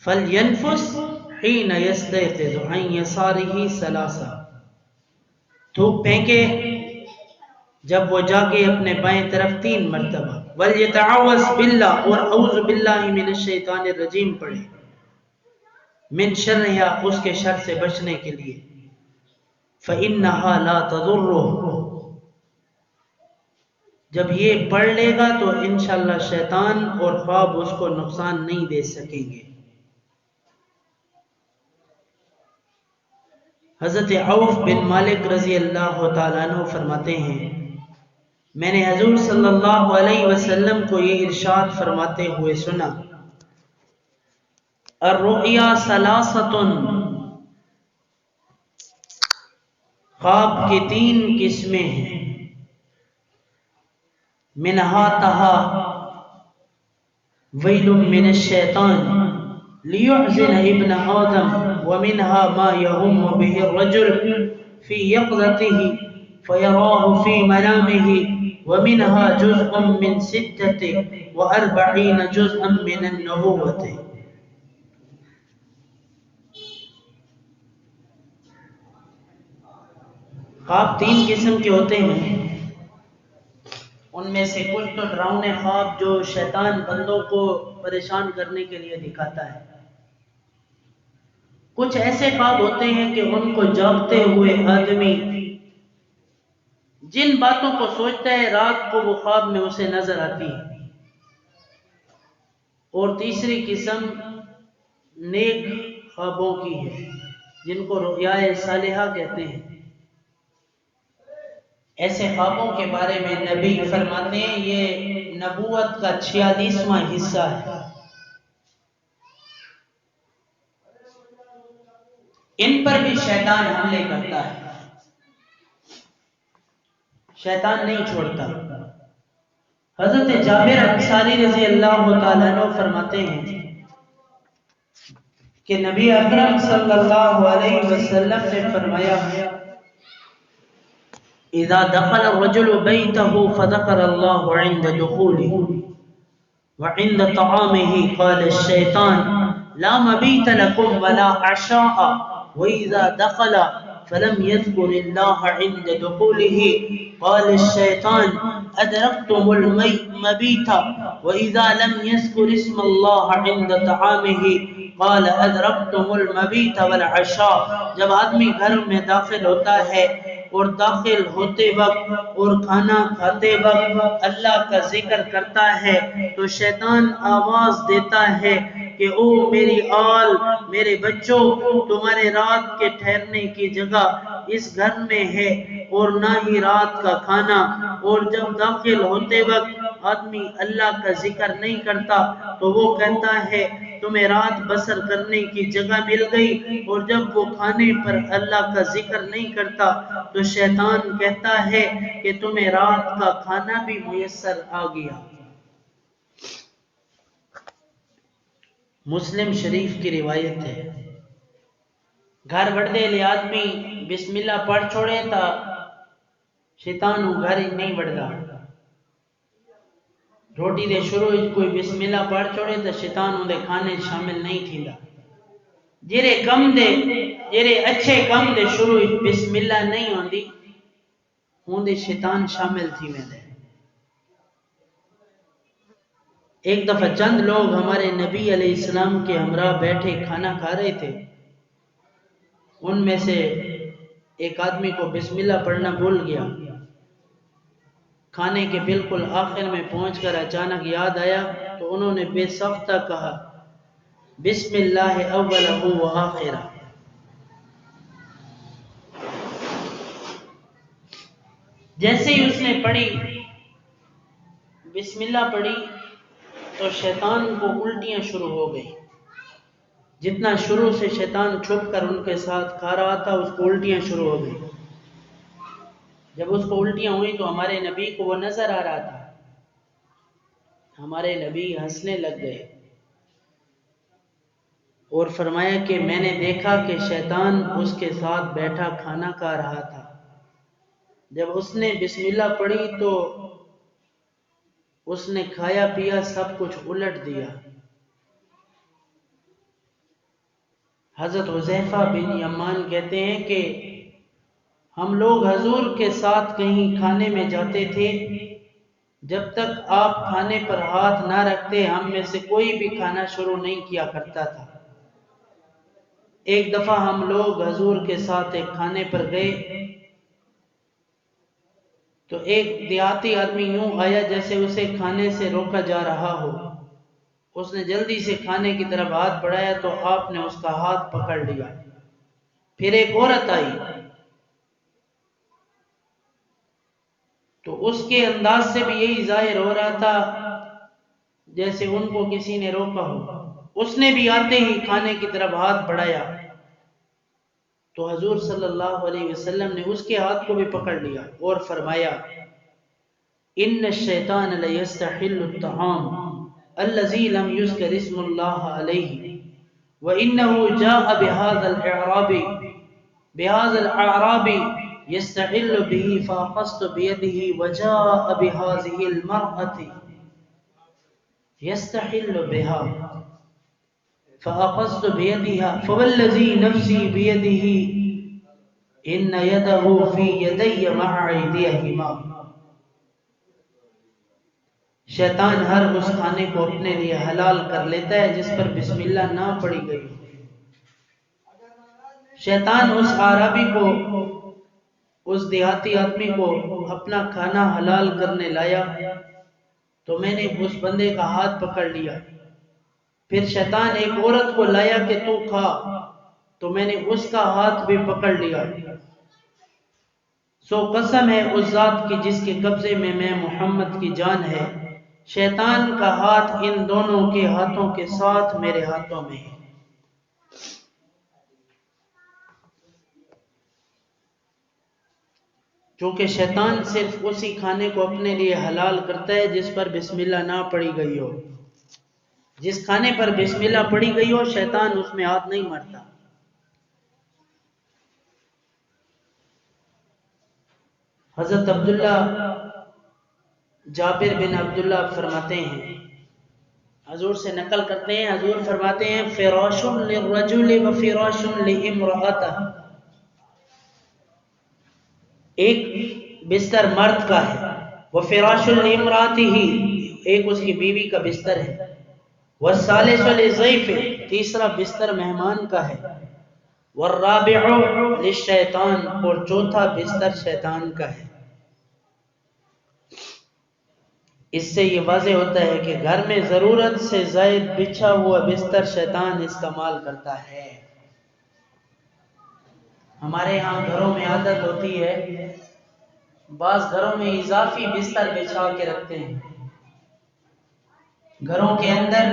فَلْيَنْفُسْ حِينَ يَسْتَيْقِظُ عَنْ يَسَارِهِ ثَلَاثًا، تھوک پھینکے جب وہ جاگے اپنے بائیں طرف 3 مرتبہ۔ وَلْيَتَعَوَّذْ بِاللَّهِ، اور اعوذ باللہ من الشیطان الرجیم پڑھے، من شرها، اس کے شر سے بچنے کے لیے۔ فَإِنَّهَا لَا تَضُرُّهُ، جب یہ پڑھ لے گا تو انشاءاللہ شیطان اور خواب اس کو نقصان نہیں دے سکیں گے۔ حضرت عوف بن مالک رضی اللہ تعالیٰ عنہ فرماتے ہیں، میں نے حضور صلی اللہ علیہ وسلم کو یہ ارشاد فرماتے ہوئے سنا، الرؤیا ثلاثۃ، خواب کی 3 قسمیں ہیں، منہا تہا ویل من الشیطان لیحزن ابن آدم، ومنها ما يهم به الرجل في يقظته فيراه في منامه، ومنها جزء من 46 جزءا من النبوة۔ خواب 3 قسم کے ہوتے ہیں، ان میں سے کچھ تو ڈراؤنے خواب جو شیطان بندوں کو پریشان کرنے کے لیے دکھاتا ہے، کچھ ایسے خواب ہوتے ہیں کہ ان کو جاگتے ہوئے آدمی جن باتوں کو سوچتا ہے رات کو وہ خواب میں اسے نظر آتی ہے۔ اور تیسری قسم نیک خوابوں کی ہے جن کو رؤیائے صالحہ کہتے ہیں۔ ایسے خوابوں کے بارے میں نبی فرماتے ہیں یہ نبوت کا 46واں حصہ ہے، ان پر بھی شیطان حملے کرتا ہے، شیطان نہیں چھوڑتا۔ حضرت جابر انصاری رضی اللہ تعالیٰ عنہ فرماتے ہیں کہ نبی اکرم صلی اللہ علیہ وسلم نے فرمایا، اذا دخل الرجل بيته فذكر الله عند دخوله وعند طعامه قال الشيطان لا مبيت لكم ولا عشاء وإذا دخل فلم يذكر الله عند دخوله قال الشيطان أدركتم المبيت وإذا لم يذكر اسم الله عند طعامه قال أدركتم المبيت والعشاء. جب آدمی گھر میں داخل ہوتا ہے اور داخل ہوتے وقت اور کھانا کھاتے وقت اللہ کا ذکر کرتا ہے تو شیطان آواز دیتا ہے کہ او میری آل، میرے بچوں، تمہارے رات کے ٹھہرنے کی جگہ اس گھر میں ہے اور نہ ہی رات کا کھانا. اور جب داخل ہوتے وقت آدمی اللہ کا ذکر نہیں کرتا تو وہ کہتا ہے تمہیں رات بسر کرنے کی جگہ مل گئی، اور جب وہ کھانے پر اللہ کا ذکر نہیں کرتا تو شیطان کہتا ہے کہ تمہیں رات کا کھانا بھی میسر آ گیا. مسلم شریف کی روایت ہے، گھر بڑھتے لے آدمی بسم اللہ پڑھ چھوڑے تا شیطان وہ گھر ہی نہیں بڑھتا. روٹی دے شروع کوئی بسم اللہ پڑھ چھوڑے تو شیطان اندے کھانے شامل نہیں تھیندا. جڑے اچھے کم دے شروع بسم اللہ نہیں ہوندی اندے شیطان شامل تھی ویندے. ایک دفعہ چند لوگ ہمارے نبی علیہ السلام کے ہمراہ بیٹھے کھانا کھا رہے تھے. ان میں سے ایک آدمی کو بسم اللہ پڑھنا بھول گیا. کھانے کے بالکل آخر میں پہنچ کر اچانک یاد آیا تو انہوں نے بے سختہ کہا بسم اللہ اولہ و آخرہ. جیسے ہی اس نے پڑھی بسم اللہ پڑھی تو شیطان کو الٹیاں شروع ہو گئی. جتنا شروع سے شیطان چھپ کر ان کے ساتھ کھا رہا تھا اس کو الٹیاں شروع ہو گئی. جب اس کو الٹیاں ہوئی تو ہمارے نبی کو وہ نظر آ رہا تھا. ہمارے نبی ہنسنے لگ گئے اور فرمایا کہ میں نے دیکھا کہ شیطان اس کے ساتھ بیٹھا کھانا کھا رہا تھا. جب اس نے بسم اللہ پڑھی تو اس نے کھایا پیا سب کچھ الٹ دیا. حضرت حذیفہ بن یمان کہتے ہیں کہ ہم لوگ حضور کے ساتھ کہیں کھانے میں جاتے تھے، جب تک آپ کھانے پر ہاتھ نہ رکھتے ہم میں سے کوئی بھی کھانا شروع نہیں کیا کرتا تھا. ایک دفعہ ہم لوگ حضور کے ساتھ ایک کھانے پر گئے تو ایک دیہاتی آدمی یوں آیا جیسے اسے کھانے سے روکا جا رہا ہو. اس نے جلدی سے کھانے کی طرف ہاتھ بڑھایا تو آپ نے اس کا ہاتھ پکڑ لیا. پھر ایک عورت آئی تو اس کے انداز سے بھی یہی ظاہر ہو رہا تھا جیسے ان کو کسی نے روکا ہو. اس نے بھی آتے ہی کھانے کی طرف ہاتھ بڑھایا تو حضور صلی اللہ علیہ وسلم نے اس کے ہاتھ کو بھی پکڑ لیا اور فرمایا ان الشیطان لیستحل الطعام الذی لم یذکر اسم اللہ علیہ وانه جاء بهذا الاعرابی يستحل به فاخذت بيده وجاء بهذه المرأة يستحل بها فأخذت بيدها فوالذي نفسي بيده إن يده في يدي مع أيديهما. شیطان ہر اس کھانے کو اپنے لیے حلال کر لیتا ہے جس پر بسم اللہ نہ پڑھی گئی. شیطان اس عربی کو، اس دیہاتی آدمی کو اپنا کھانا حلال کرنے لایا تو میں نے اس بندے کا ہاتھ پکڑ لیا. پھر شیطان ایک عورت کو لایا کہ تو کھا تو میں نے اس کا ہاتھ بھی پکڑ لیا. سو قسم ہے اس ذات کی جس کے قبضے میں محمد کی جان ہے، شیطان کا ہاتھ ان دونوں کے ہاتھوں کے ساتھ میرے ہاتھوں میں ہے. چونکہ شیطان صرف اسی کھانے کو اپنے لیے حلال کرتا ہے جس پر بسم اللہ نہ پڑھی گئی ہو. جس کھانے پر بسم اللہ پڑھی گئی ہو شیطان اس میں ہاتھ نہیں مارتا. حضرت عبداللہ جابر بن عبداللہ فرماتے ہیں حضور سے نقل کرتے ہیں، حضور فرماتے ہیں فراش للرجل و فراش لامرأتہ، ایک بستر مرد کا ہے، وہ فراش لامرأتہ، ایک اس کی بیوی کا بستر ہے، والثالث للضیف، تیسرا بستر مہمان کا ہے، والرابع للشیطان، اور چوتھا بستر شیطان کا ہے۔ اس سے یہ واضح ہوتا ہے کہ گھر میں ضرورت سے زائد بچھا ہوا بستر شیطان استعمال کرتا ہے۔ ہمارے ہاں گھروں میں عادت ہوتی ہے، بعض گھروں میں اضافی بستر بچھا کے رکھتے ہیں، گھروں کے اندر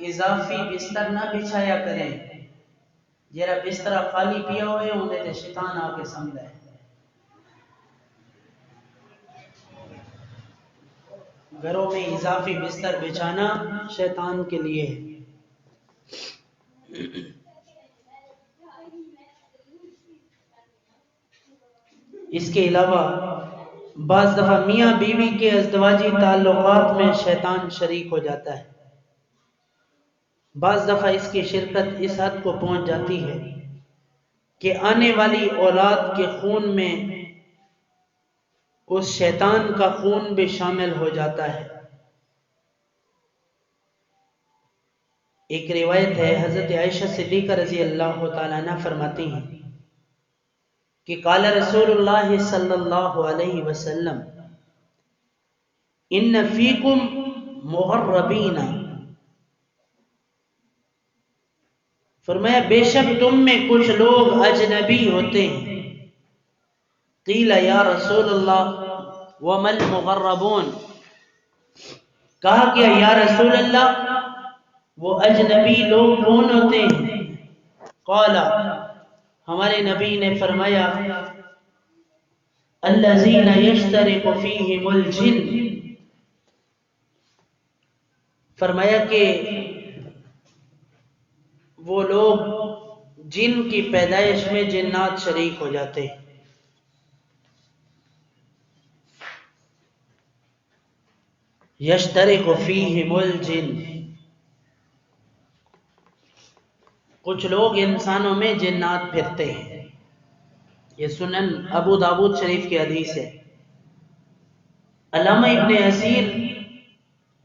اضافی بستر نہ بچھایا کریں، جرا بستر خالی پیا ہوئے ہوں تے شیطان آ کے سمجھتا ہے۔ گھروں میں اضافی بستر بچھانا شیطان کے لیے ہے۔ اس کے علاوہ بعض دفعہ میاں بیوی کے ازدواجی تعلقات میں شیطان شریک ہو جاتا ہے۔ بعض دفعہ اس کی شرکت اس حد کو پہنچ جاتی ہے کہ آنے والی اولاد کے خون میں اس شیطان کا خون بھی شامل ہو جاتا ہے۔ ایک روایت ہے، حضرت عائشہ صدیقہ رضی اللہ تعالیٰ عنہ فرماتی ہیں کہ قال رسول اللہ صلی اللہ علیہ وسلم ان فیکم مغربین، فرمایا بے شک تم میں کچھ لوگ اجنبی ہوتے ہیں۔ قیل یا رسول اللہ وما المغربون، کہا کہ یا رسول اللہ وہ اجنبی لوگ کون ہوتے ہیں؟ قال، ہمارے نبی نے فرمایا الذین یشترک فیہم الجن، فرمایا کہ وہ لوگ جن کی پیدائش میں جنات شریک ہو جاتے ہیں۔ یشترک فیہم الجن، کچھ لوگ انسانوں میں جنات پھرتے ہیں۔ یہ سنن ابو داود شریف کی حدیث ہے۔ علامہ ابن اثیر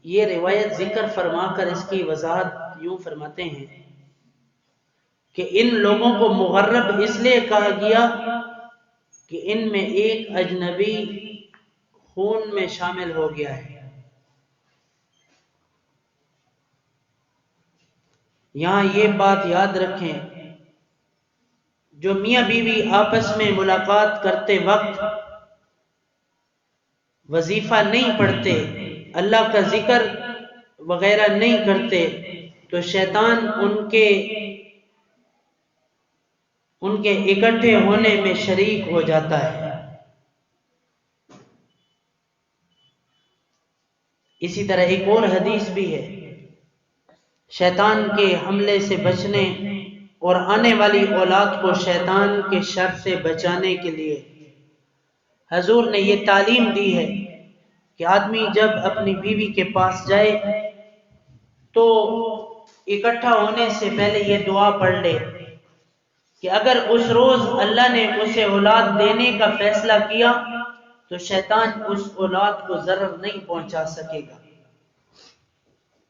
یہ روایت ذکر فرما کر اس کی وضاحت یوں فرماتے ہیں کہ ان لوگوں کو مغرب اس لیے کہا گیا کہ ان میں ایک اجنبی خون میں شامل ہو گیا ہے۔ یہاں یہ بات یاد رکھیں، جو میاں بیوی آپس میں ملاقات کرتے وقت وظیفہ نہیں پڑھتے، اللہ کا ذکر وغیرہ نہیں کرتے، تو شیطان ان کے اکٹھے ہونے میں شریک ہو جاتا ہے۔ اسی طرح ایک اور حدیث بھی ہے، شیطان کے حملے سے بچنے اور آنے والی اولاد کو شیطان کے شر سے بچانے کے لیے حضور نے یہ تعلیم دی ہے کہ آدمی جب اپنی بیوی کے پاس جائے تو اکٹھا ہونے سے پہلے یہ دعا پڑھ لے کہ اگر اس روز اللہ نے اسے اولاد دینے کا فیصلہ کیا تو شیطان اس اولاد کو ضرر نہیں پہنچا سکے گا۔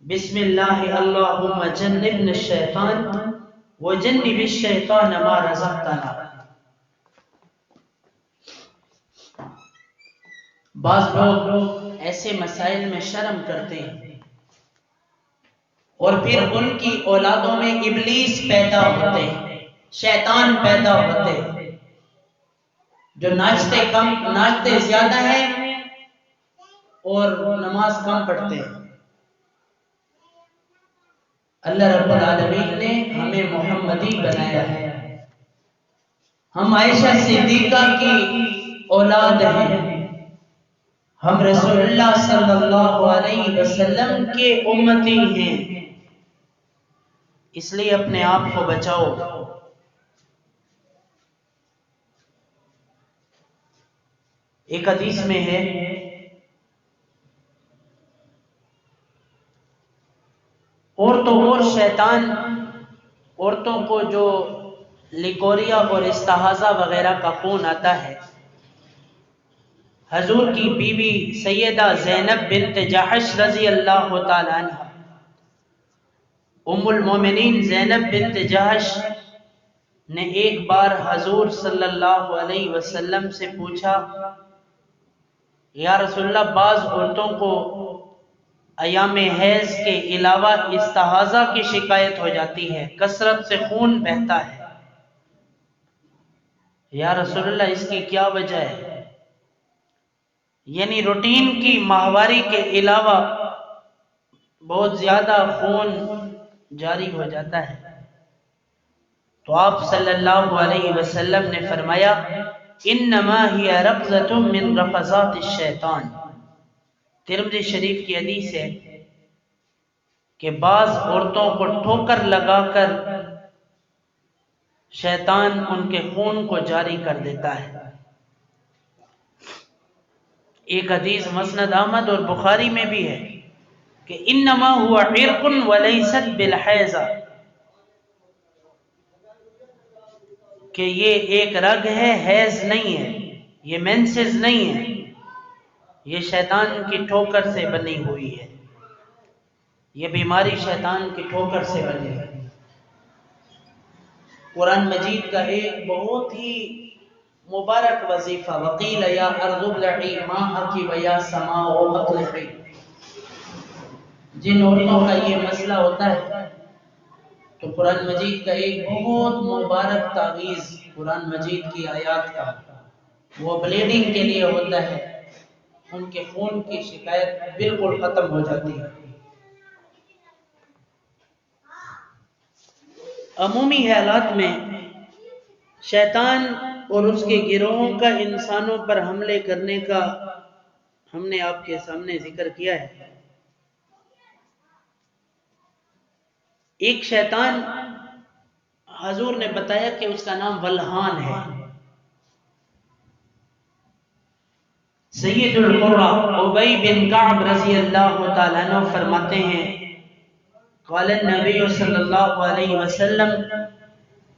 بسم اللہ اللہم جنبنا الشیطان وجنب الشیطان ما رزقتنا۔ بعض لوگ ایسے مسائل میں شرم کرتے ہیں اور پھر ان کی اولادوں میں ابلیس پیدا ہوتے ہیں، شیطان پیدا ہوتے ہیں، جو ناچتے زیادہ ہیں اور نماز کم پڑھتے ہیں۔ اللہ رب العالمین نے ہمیں محمدی بنایا ہے، ہم عائشہ صدیقہ کی اولاد ہیں، ہم رسول اللہ صلی اللہ علیہ وسلم کے امتی ہیں، اس لیے اپنے آپ کو بچاؤ۔ ایک حدیث میں ہے اور شیطان عورتوں کو جو لیکوریا اور استحاضہ وغیرہ کا خون آتا ہے، حضور کی بیوی سیدہ زینب بنت جحش رضی اللہ تعالی عنہ، ام المومنین زینب بنت جحش نے ایک بار حضور صلی اللہ علیہ وسلم سے پوچھا، یا رسول اللہ، بعض عورتوں کو ایام حیض کے علاوہ استحاضہ کی شکایت ہو جاتی ہے، کثرت سے خون بہتا ہے، یا رسول اللہ اس کی کیا وجہ ہے؟ یعنی روٹین کی ماہواری کے علاوہ بہت زیادہ خون جاری ہو جاتا ہے۔ تو آپ صلی اللہ علیہ وسلم نے فرمایا، انما ہی رقصۃ من رقصات الشیطان۔ ترمذی شریف کی حدیث ہے کہ بعض عورتوں کو ٹھوکر لگا کر شیطان ان کے خون کو جاری کر دیتا ہے۔ ایک حدیث مسند احمد اور بخاری میں بھی ہے کہ انما هو عرق وليست بالحیضہ، کہ یہ ایک رگ ہے، حیض نہیں ہے، یہ مینسز نہیں ہے، یہ شیطان کی ٹھوکر سے بنی ہوئی ہے، یہ بیماری شیطان کی ٹھوکر سے بنی ہے۔ قرآن مجید کا ایک بہت ہی مبارک وظیفہ، وقیل یا ارض ابلعی ماءک ویا سماء اقلعی، جن عورتوں کا یہ مسئلہ ہوتا ہے تو قرآن مجید کا ایک بہت مبارک تعویذ قرآن مجید کی آیات کا، وہ بلیڈنگ کے لیے ہوتا ہے، ان کے خون کی شکایت بالکل ختم ہو جاتی ہے۔ عمومی حالات میں شیطان اور اس کے گروہوں کا انسانوں پر حملے کرنے کا ہم نے آپ کے سامنے ذکر کیا ہے۔ ایک شیطان حضور نے بتایا کہ اس کا نام ولہان ہے۔ سید القرہ ابی بن کعب رضی اللہ تعالیٰ عنہ فرماتے ہیں، قال النبی صلی اللہ علیہ وسلم،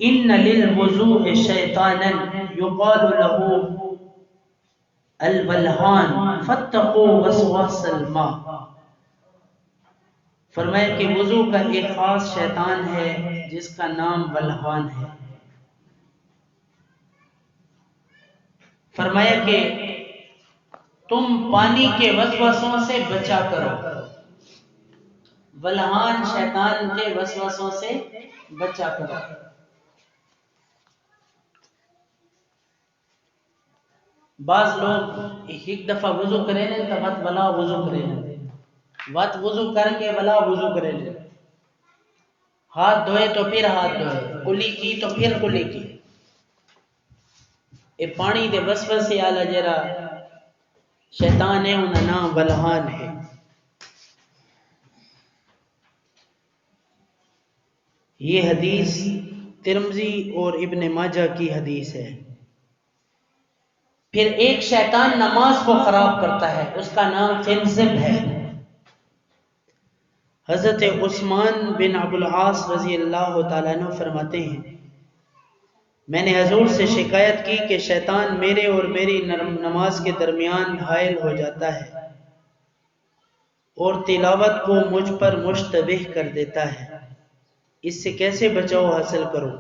ان للوضوء شیطانا یقال له الولہان فاتقوا وسواس الماء۔ فرمایا کہ وضو کا ایک خاص شیطان ہے جس کا نام ولہان ہے۔ فرمایا کہ تم پانی کے وسوسوں سے بچا کرو، ولہان شیطان کے وسوسوں سے بچا کرو۔ بعض لوگ ایک دفعہ وضو کریں لیں تو بات بلا وضو کریں لیں، بات وضو کر کے بلا وضو کریں لیں، ہاتھ دھوئے تو پھر ہاتھ دھوئے، کلی کی تو پھر کلی کی، اے پانی دے وسوسے آلا جرا شیطان ہے، انہا نام ولہان ہے۔ یہ حدیث ترمذی اور ابن ماجہ کی حدیث ہے۔ پھر ایک شیطان نماز کو خراب کرتا ہے، اس کا نام خنزب ہے۔ حضرت عثمان بن ابو العاص رضی اللہ تعالیٰ عنہ فرماتے ہیں، میں نے حضور سے شکایت کی کہ شیطان میرے اور میری نماز کے درمیان حائل ہو جاتا ہے اور تلاوت کو مجھ پر مشتبہ کر دیتا ہے، اس سے کیسے بچاؤ حاصل کروں؟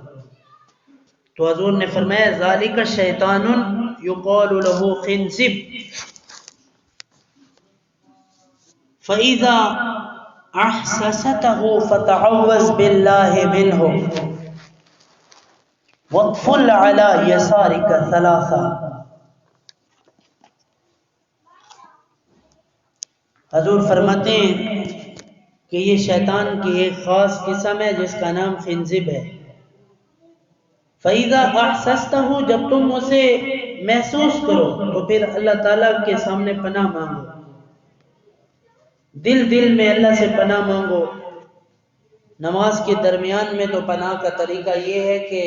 تو حضور نے فرمایا، ذالک شیطان یقال له خنزب فَإِذَا أَحْسَسَتَهُ فَتَعَوَّذْ بِاللَّهِ مِنْهُ وَاطْفُلْ عَلَى يَسَارِكَ ثَلَاثًا۔ حضور فرماتے ہیں کہ یہ شیطان کی ایک خاص قسم ہے جس کا نام خنزب ہے۔ فَإِذَا أَحْسَسْتَهُ، جب تم اسے محسوس کرو تو پھر اللہ تعالیٰ کے سامنے پناہ مانگو، دل میں اللہ سے پناہ مانگو۔ نماز کے درمیان میں تو پناہ کا طریقہ یہ ہے کہ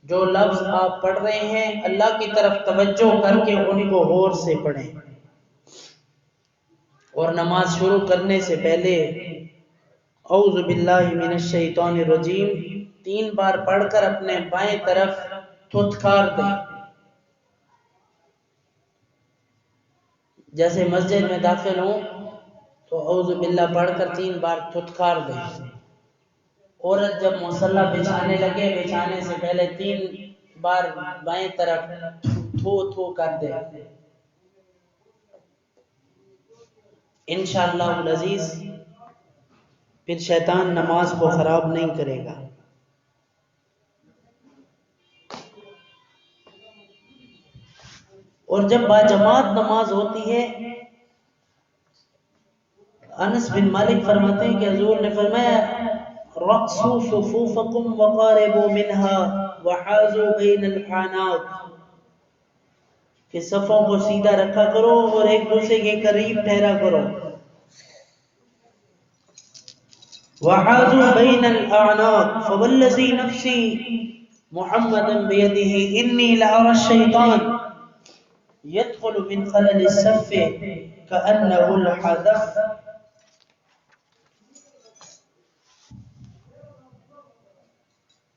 جو لفظ آپ پڑھ رہے ہیں اللہ کی طرف توجہ کر کے ان کو غور سے پڑھیں، اور نماز شروع کرنے سے پہلے اعوذ باللہ من الشیطان الرجیم 3 بار پڑھ کر اپنے بائیں طرف تھتکار دیں. جیسے مسجد میں داخل ہوں تو اعوذ باللہ پڑھ کر 3 بار تھتکار دیں. عورت جب مصلی بچھانے لگے بچھانے سے پہلے 3 بار بائیں طرف تھو تھو کر دے. انشاءاللہ العزیز پھر شیطان نماز کو خراب نہیں کرے گا. اور جب باجماعت نماز ہوتی ہے، انس بن مالک فرماتے ہیں کہ حضور نے فرمایا رقصوا صفوفکم وقاربوا منها وحاذوا بین الحانات، کہ صفوں کو سیدھا رکھا کرو اور ایک دوسرے کے قریب ٹھہرا کرو. وحاذوا بین الاعناق فوالذی نفسی محمد بیدہ انی لأری الشیطان يدخل من خلل الصف كأنه الحذف.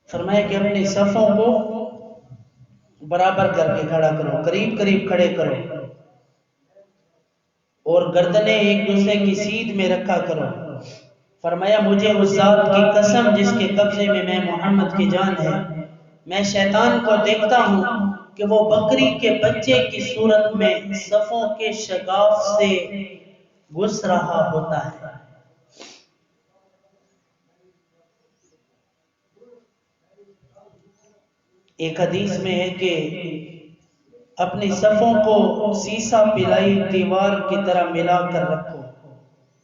فرمایا کہ اپنی صفوں کو برابر کر کے کھڑا کرو، قریب قریب کھڑے کرو اور گردنیں ایک دوسرے کی سیدھ میں رکھا کرو. فرمایا مجھے اس ذات کی قسم جس کے قبضے میں محمد کی جان ہے، میں شیطان کو دیکھتا ہوں کہ وہ بکری کے بچے کی صورت میں صفوں کے شگاف سے گھس رہا ہوتا ہے. ایک حدیث میں ہے کہ اپنی صفوں کو سیسا پلائی دیوار کی طرح ملا کر رکھو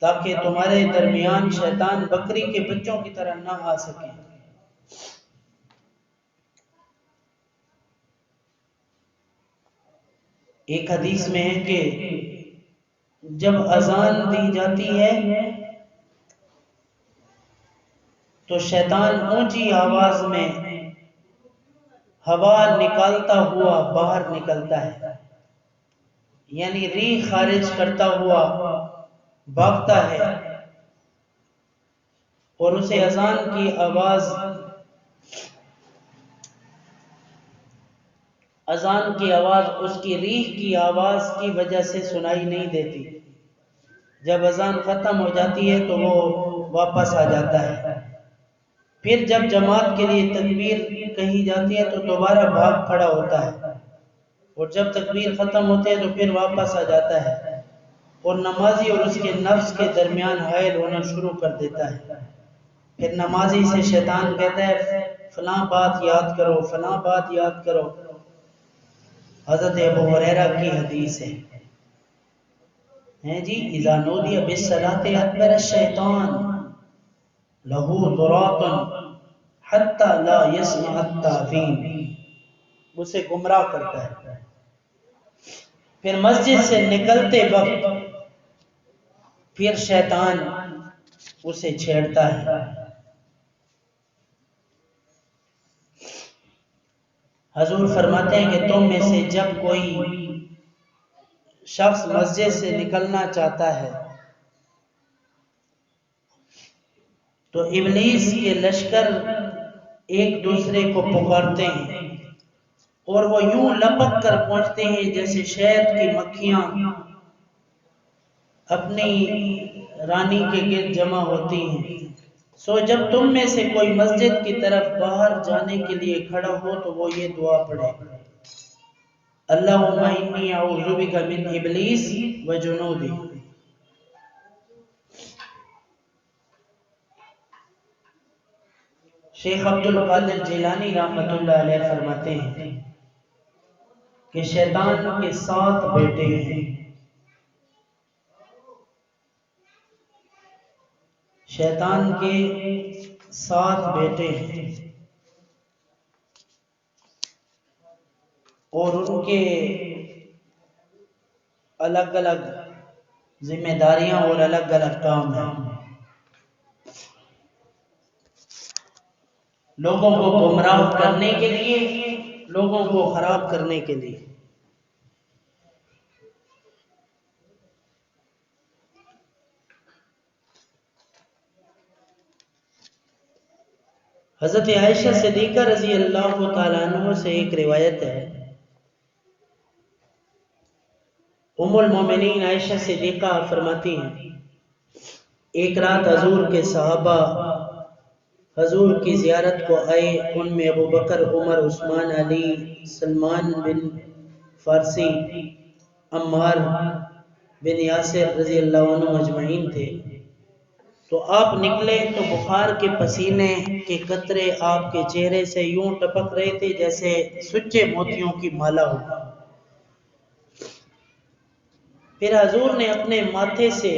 تاکہ تمہارے درمیان شیطان بکری کے بچوں کی طرح نہ آ سکے. ایک حدیث میں ہے کہ جب اذان دی جاتی ہے تو شیطان اونچی آواز میں ہوا نکالتا ہوا باہر نکلتا ہے، یعنی ریح خارج کرتا ہوا بھاگتا ہے اور اسے اذان کی آواز اس کی ریح کی آواز کی وجہ سے سنائی نہیں دیتی. جب اذان ختم ہو جاتی ہے تو وہ واپس آ جاتا ہے. پھر جب جماعت کے لیے تکبیر کہی جاتی ہے تو دوبارہ بھاگ کھڑا ہوتا ہے اور جب تکبیر ختم ہوتی ہے تو پھر واپس آ جاتا ہے اور نمازی اور اس کے نفس کے درمیان حائل ہونا شروع کر دیتا ہے. پھر نمازی سے شیطان کہتا ہے فلاں بات یاد کرو، فلاں بات یاد کرو. حضرت ابو ہریرہ کی حدیث ہے جی اذا نودی بالصلاۃ ادبر الشیطان لہو ذرات حتی لا یسمع التاذین، اسے گمراہ کرتا ہے. پھر مسجد سے نکلتے وقت پھر شیطان اسے چھیڑتا ہے. حضور فرماتے ہیں کہ تم میں سے جب کوئی شخص مسجد سے نکلنا چاہتا ہے تو ابلیس کے لشکر ایک دوسرے کو پکارتے ہیں اور وہ یوں لپک کر پہنچتے ہیں جیسے شہد کی مکھیاں اپنی رانی کے گرد جمع ہوتی ہیں. سو جب تم میں سے کوئی مسجد کی طرف باہر جانے کے لیے کھڑا ہو تو وہ یہ دعا پڑھے اللہم انی اعوذ بک من ابلیس و جنودہ. شیخ عبد القادر جیلانی رحمۃ اللہ علیہ فرماتے ہیں کہ شیطان کے 7 بیٹے ہیں. شیطان کے 7 بیٹے ہیں اور ان کے الگ الگ ذمہ داریاں اور الگ الگ کام ہیں. لوگوں کو گمراہ کرنے کے لیے، لوگوں کو خراب کرنے کے لیے. حضرت عائشہ صدیقہ رضی اللہ تعالیٰ عنہ سے ایک روایت ہے، ام المومنین عائشہ صدیقہ فرماتی ہیں ایک رات حضور کے صحابہ حضور کی زیارت کو آئے، ان میں ابو بکر، عمر، عثمان، علی، سلمان بن فارسی، عمار بن یاسر رضی اللہ عنہ اجمعین تھے۔ تو آپ نکلے تو بخار کے پسینے کے قطرے آپ کے چہرے سے یوں ٹپک رہے تھے جیسے سچے موتیوں کی مالا ہو۔ پھر حضور نے اپنے ماتھے سے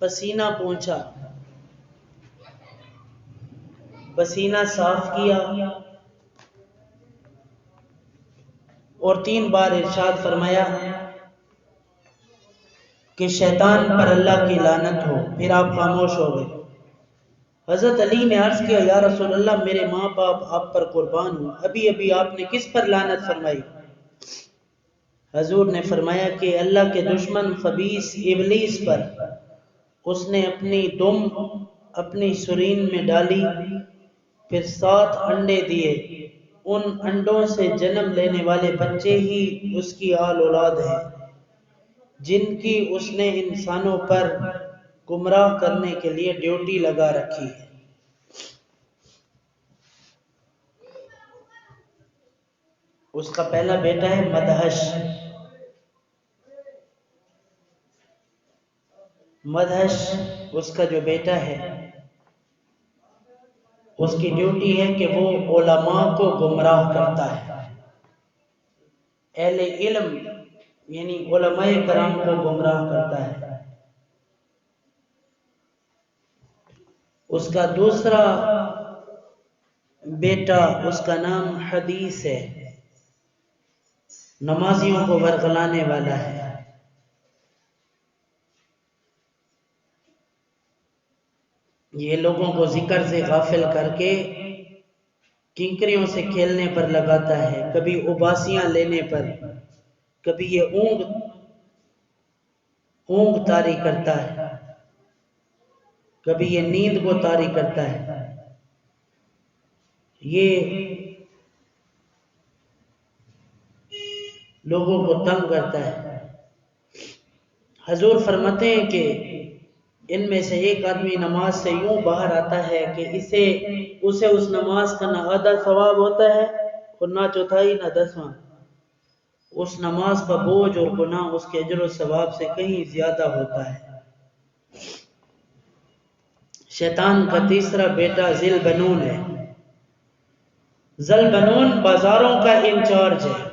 پسینہ پونچھا، پسینہ صاف کیا اور 3 بار ارشاد فرمایا کہ شیطان پر اللہ کی لعنت ہو، پھر آپ خاموش ہو گئے۔ حضرت علی نے عرض کیا یا رسول اللہ، میرے ماں باپ آپ پر قربان ہوں، ابھی ابھی آپ نے کس پر لعنت فرمائی؟ حضور نے فرمایا کہ اللہ کے دشمن خبیث ابلیس پر۔ اس نے اپنی دم اپنی سرین میں ڈالی، پھر 7 انڈے دیے، ان انڈوں سے جنم لینے والے بچے ہی اس کی آل اولاد ہیں جن کی اس نے انسانوں پر گمراہ کرنے کے لیے ڈیوٹی لگا رکھی ہے۔ اس کا پہلا بیٹا ہے مدہش۔ مدہش اس کا جو بیٹا ہے، اس کی ڈیوٹی ہے کہ وہ علماء کو گمراہ کرتا ہے، اہل علم یعنی علماء کرام کو گمراہ کرتا ہے۔ اس کا دوسرا بیٹا، اس کا نام حدیث ہے، نمازیوں کو ورغلانے والا ہے۔ یہ لوگوں کو ذکر سے غافل کر کے کنکریوں سے کھیلنے پر لگاتا ہے، کبھی اباسیاں لینے پر، کبھی یہ اونگ طاری کرتا ہے، کبھی یہ نیند کو طاری کرتا ہے۔ یہ لوگوں کو تنگ کرتا ہے۔ حضور فرماتے ہیں کہ ان میں سے ایک آدمی نماز سے یوں باہر آتا ہے کہ اسے اس نماز کا نہ آدھا ثواب ہوتا ہے اور نہ چوتھائی نہ 10واں۔ اس نماز کا بوجھ اور گناہ اس کے اجر و ثواب سے کہیں زیادہ ہوتا ہے۔ شیطان کا تیسرا بیٹا ذلبنون ہے۔ ذلبنون بازاروں کا انچارج ہے۔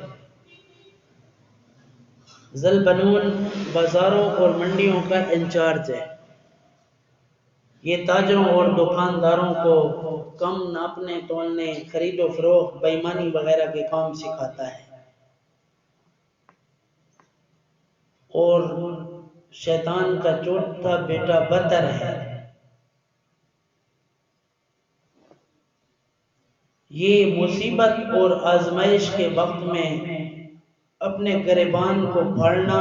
ذلبنون بازاروں اور منڈیوں کا انچارج ہے۔ یہ تاجروں اور دکانداروں کو کم ناپنے تولنے، خرید و فروخت، بے ایمانی وغیرہ کے کام سکھاتا ہے۔ اور شیطان کا چوتھا بیٹا بطر ہے۔ یہ مصیبت اور آزمائش کے وقت میں اپنے گریبان کو پھاڑنا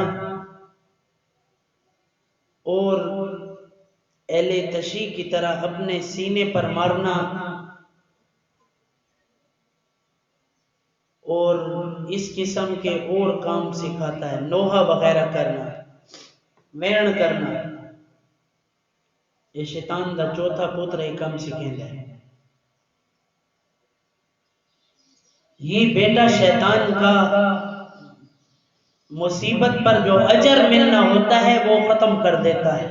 اور اہل تشیع کی طرح اپنے سینے پر مارنا اور اس قسم کے اور کام سکھاتا ہے، نوحہ وغیرہ کرنا، وین کرنا۔ یہ شیطان دا چوتھا پتر ایک کام سکھیندا ہے۔ یہ بیٹا شیطان کا مصیبت پر جو اجر ملنا ہوتا ہے وہ ختم کر دیتا ہے۔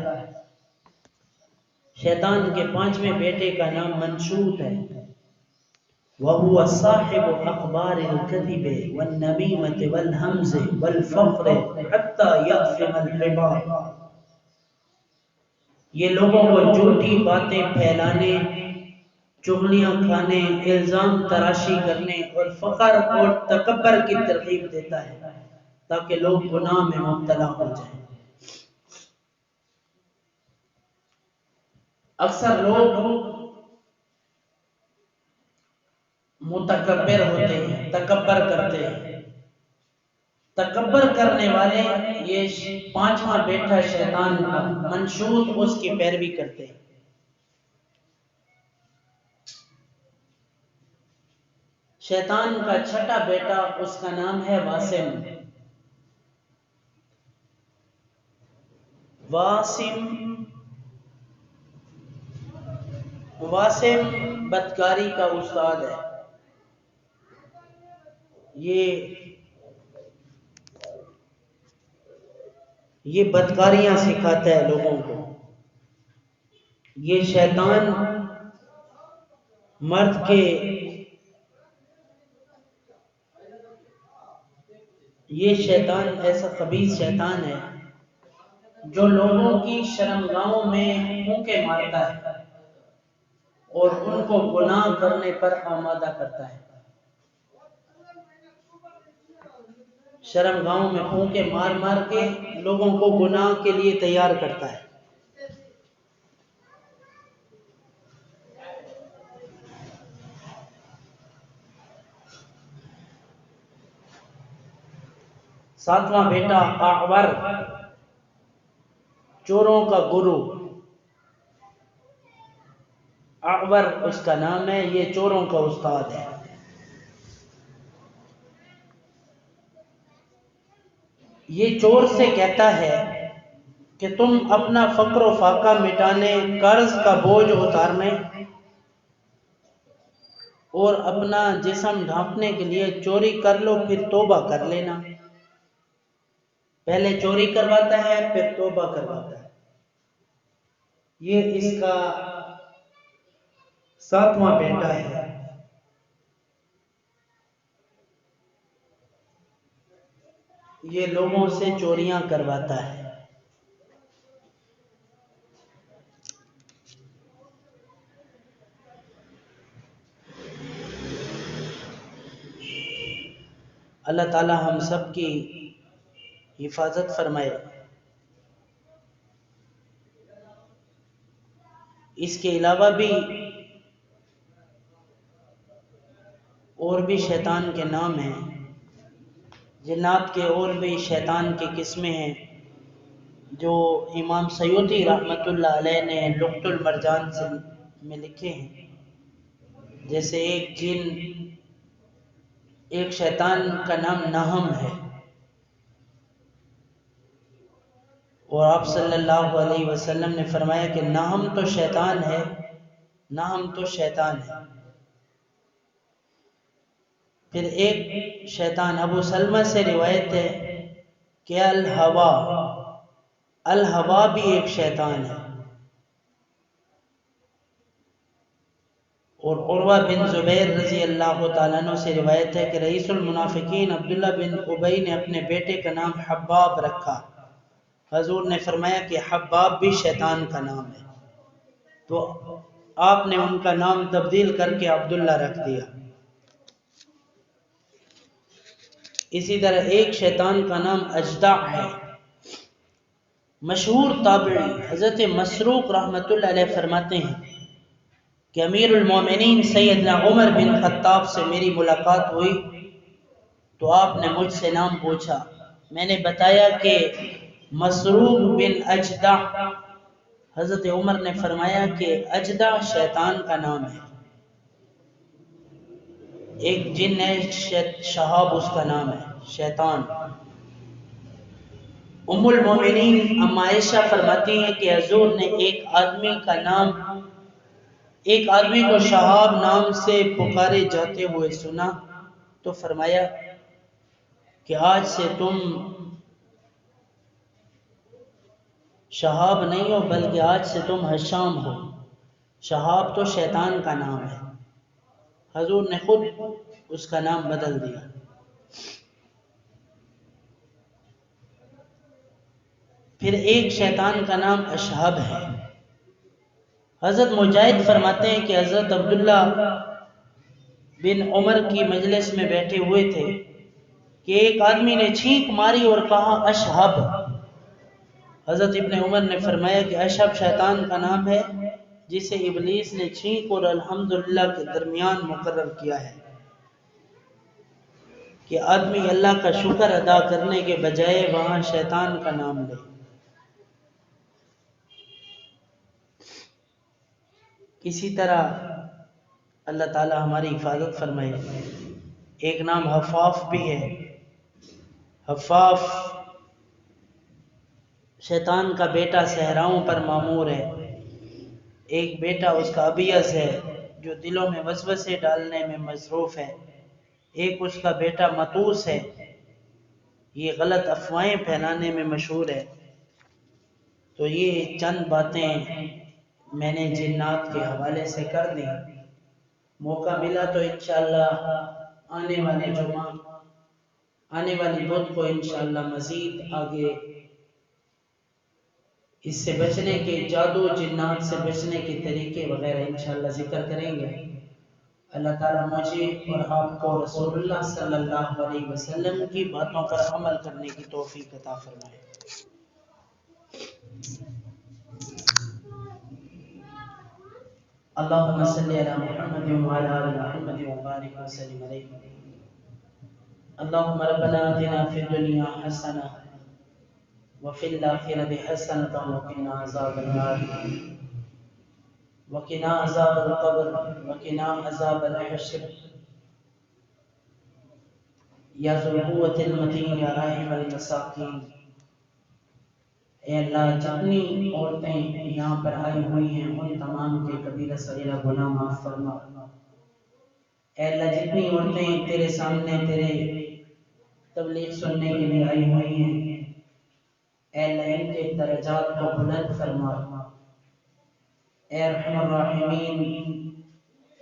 شیطان کے 5ویں بیٹے کا نام منشوط ہے۔ وَهُوَ صَاحِبُ أَخْبَارِ الْكَذِبِ وَالنَّمِيمَةِ وَالْهَمْزِ وَالْفَخْرِ حَتَّى يَأْثِمَ الْعِبَادِ۔ یہ لوگوں کو جھوٹی باتیں پھیلانے، چغلیاں کھانے، الزام تراشی کرنے اور فخر اور تکبر کی ترغیب دیتا ہے تاکہ لوگ گناہ میں مبتلا ہو جائیں۔ اکثر لوگ متکبر ہوتے ہیں، تکبر کرتے ہیں۔ تکبر کرنے والے یہ 5واں بیٹا شیطان کا منشوط اس کی پیروی کرتے ہیں۔ شیطان کا چھٹا بیٹا، اس کا نام ہے واسم۔ واسم بدکاری کا استاد ہے۔ یہ بدکاریاں سکھاتا ہے لوگوں کو۔ یہ شیطان مرد کے یہ شیطان ایسا خبیث شیطان ہے جو لوگوں کی شرمگاہوں میں پھونکے مارتا ہے اور ان کو گناہ کرنے پر آمادہ کرتا ہے۔ شرمگاہوں میں پھونکے مار مار کے لوگوں کو گناہ کے لیے تیار کرتا ہے۔ ساتواں بیٹا اعور، چوروں کا گرو۔ اعور اس کا نام ہے، یہ چوروں کا استاد ہے۔ یہ چور سے کہتا ہے کہ تم اپنا فقر و فاقہ مٹانے، قرض کا بوجھ اتارنے اور اپنا جسم ڈھانپنے کے لیے چوری کر لو، پھر توبہ کر لینا۔ پہلے چوری کرواتا ہے، پھر توبہ کرواتا ہے۔ یہ اس کا ساتواں بیٹا ہے۔ یہ لوگوں سے چوریاں کرواتا ہے۔ اللہ تعالی ہم سب کی حفاظت فرمائے۔ اس کے علاوہ بھی اور بھی شیطان کے نام ہیں، جنات کے اور بھی شیطان کی قسمیں ہیں جو امام سیوطی رحمۃ اللہ علیہ نے لقط المرجان میں لکھے ہیں۔ جیسے ایک شیطان کا نام نہم ہے، اور آپ صلی اللہ علیہ وسلم نے فرمایا کہ نہم تو شیطان ہے، نہم تو شیطان ہے۔ پھر ایک شیطان ابو سلمہ سے روایت ہے کہ الہوا بھی ایک شیطان ہے۔ اور عروہ بن زبیر رضی اللہ تعالیٰ عنہ سے روایت ہے کہ رئیس المنافقین عبداللہ بن ابی نے اپنے بیٹے کا نام حباب رکھا۔ حضور نے فرمایا کہ حباب بھی شیطان کا نام ہے، تو آپ نے ان کا نام تبدیل کر کے عبداللہ رکھ دیا۔ اسی طرح ایک شیطان کا نام اجدع ہے۔ مشہور تابعی حضرت مسروق رحمۃ اللہ علیہ فرماتے ہیں کہ امیر المومنین سیدنا عمر بن خطاب سے میری ملاقات ہوئی تو آپ نے مجھ سے نام پوچھا۔ میں نے بتایا کہ مسروق بن اجدع۔ حضرت عمر نے فرمایا کہ اجدع شیطان کا نام ہے، ایک جن ہے شہاب اس کا نام ہے، شیطان۔ ام المومنین ام عائشہ فرماتی ہیں کہ حضور نے ایک آدمی کو شہاب نام سے پکارے جاتے ہوئے سنا تو فرمایا کہ آج سے تم شہاب نہیں ہو بلکہ آج سے تم حشام ہو۔ شہاب تو شیطان کا نام ہے، حضور نے خود اس کا نام بدل دیا۔ پھر ایک شیطان کا نام اشہب ہے۔ حضرت مجاہد فرماتے ہیں کہ حضرت عبداللہ بن عمر کی مجلس میں بیٹھے ہوئے تھے کہ ایک آدمی نے چھینک ماری اور کہا اشہب۔ حضرت ابن عمر نے فرمایا کہ اشہب شیطان کا نام ہے جسے ابلیس نے چھینک اور الحمدللہ کے درمیان مقرر کیا ہے کہ آدمی اللہ کا شکر ادا کرنے کے بجائے وہاں شیطان کا نام لے۔ اسی طرح اللہ تعالی ہماری حفاظت فرمائے۔ ایک نام حفاف بھی ہے۔ حفاف شیطان کا بیٹا صحراؤں پر معمور ہے۔ ایک بیٹا اس کا ابیض ہے جو دلوں میں وسوسے ڈالنے میں مصروف ہے۔ ایک اس کا بیٹا مطوس ہے، یہ غلط افواہیں پھیلانے میں مشہور ہے۔ تو یہ چند باتیں میں نے جنات کے حوالے سے کر دی۔ موقع ملا تو انشاءاللہ آنے والے جمعہ، آنے والی بدھ کو انشاءاللہ مزید آگے اس سے بچنے کے، جادو جنات سے بچنے کے طریقے وغیرہ انشاءاللہ ذکر کریں گے۔ اللہ تعالیٰ مجھے اور آپ کو رسول اللہ صلی اللہ علیہ وسلم کی باتوں پر عمل کرنے کی توفیق عطا فرمائے۔ اللہم صلی علی محمد وعلی آل محمد وبارک وسلم علیہ۔ اللہم ربنا آتنا فی الدنیا حسنہ وفی الآخرۃ حسنۃ وقنا عذاب النار وقنا عذاب القبر وقنا عذاب الحشر یا ذو القوۃ المتین یا راحم المساکین۔ اے اللہ، جتنی عورتیں یہاں پر آئی ہوئی ہیں ان تمام کے کبیرہ صغیرہ گناہ معاف فرما۔ اے اللہ، جتنی عورتیں تیرے سامنے تیرے تبلیغ سننے کے لیے آئی ہوئی ہیں، اے اللہ ان کے درجات کو بلند فرما۔ اے ارحم الراحمین،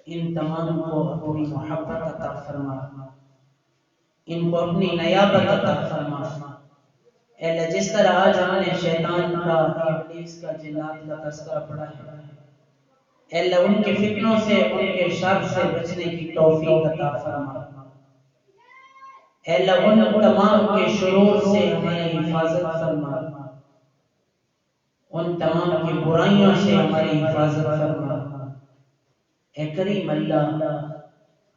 ان تمام کو اپنی محبت عطا فرما، ان کو اپنی نیابت عطا فرما۔ اے اللہ، جس طرح آج ہم نے شیطان کا، ابلیس کا، جنات کا تذکرہ پڑھا ہے، اے اللہ ان کے فتنوں سے، ان کے شر سے بچنے کی توفیق عطا فرما۔ اے اللہ ان تمام کے شرور سے ہماری حفاظت فرما، ان تمام کی برائیوں سے ہماری حفاظت فرما۔ اے کریم اللہ،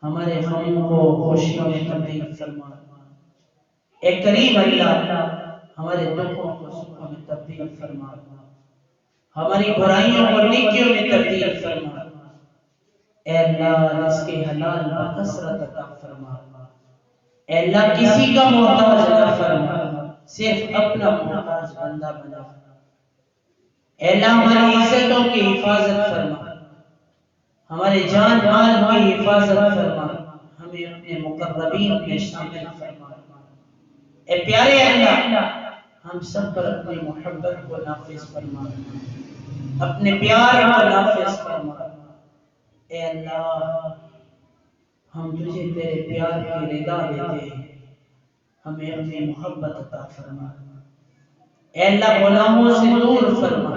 ہمارے غموں کو خوشیوں میں تبدیل فرما۔ اے کریم اللہ، ہمارے دکھوں کو سکھوں میں تبدیل فرما، ہماری برائیوں کو نیکیوں میں تبدیل فرما۔ اے اللہ، رزق حلال بکثرت عطا فرما۔ اے اللہ، کسی کا محتاج نہ فرما، صرف اپنا محتاج بندہ بنا۔ اے اللہ، ہماری عزتوں کی حفاظت فرما، ہمارے جان مال کی حفاظت فرما، ہمیں اپنے مقربین میں شامل فرما۔ اے پیارے اللہ، ہم سب پر اپنی محبت کو نافذ فرما، اپنے پیار کو نافذ فرما۔ اے اللہ، ہم تجھے تیرے پیار کی رضا دیتے ہیں، ہمیں اپنی محبت عطا فرما۔ اے اللہ، غلاموں سے دور فرما،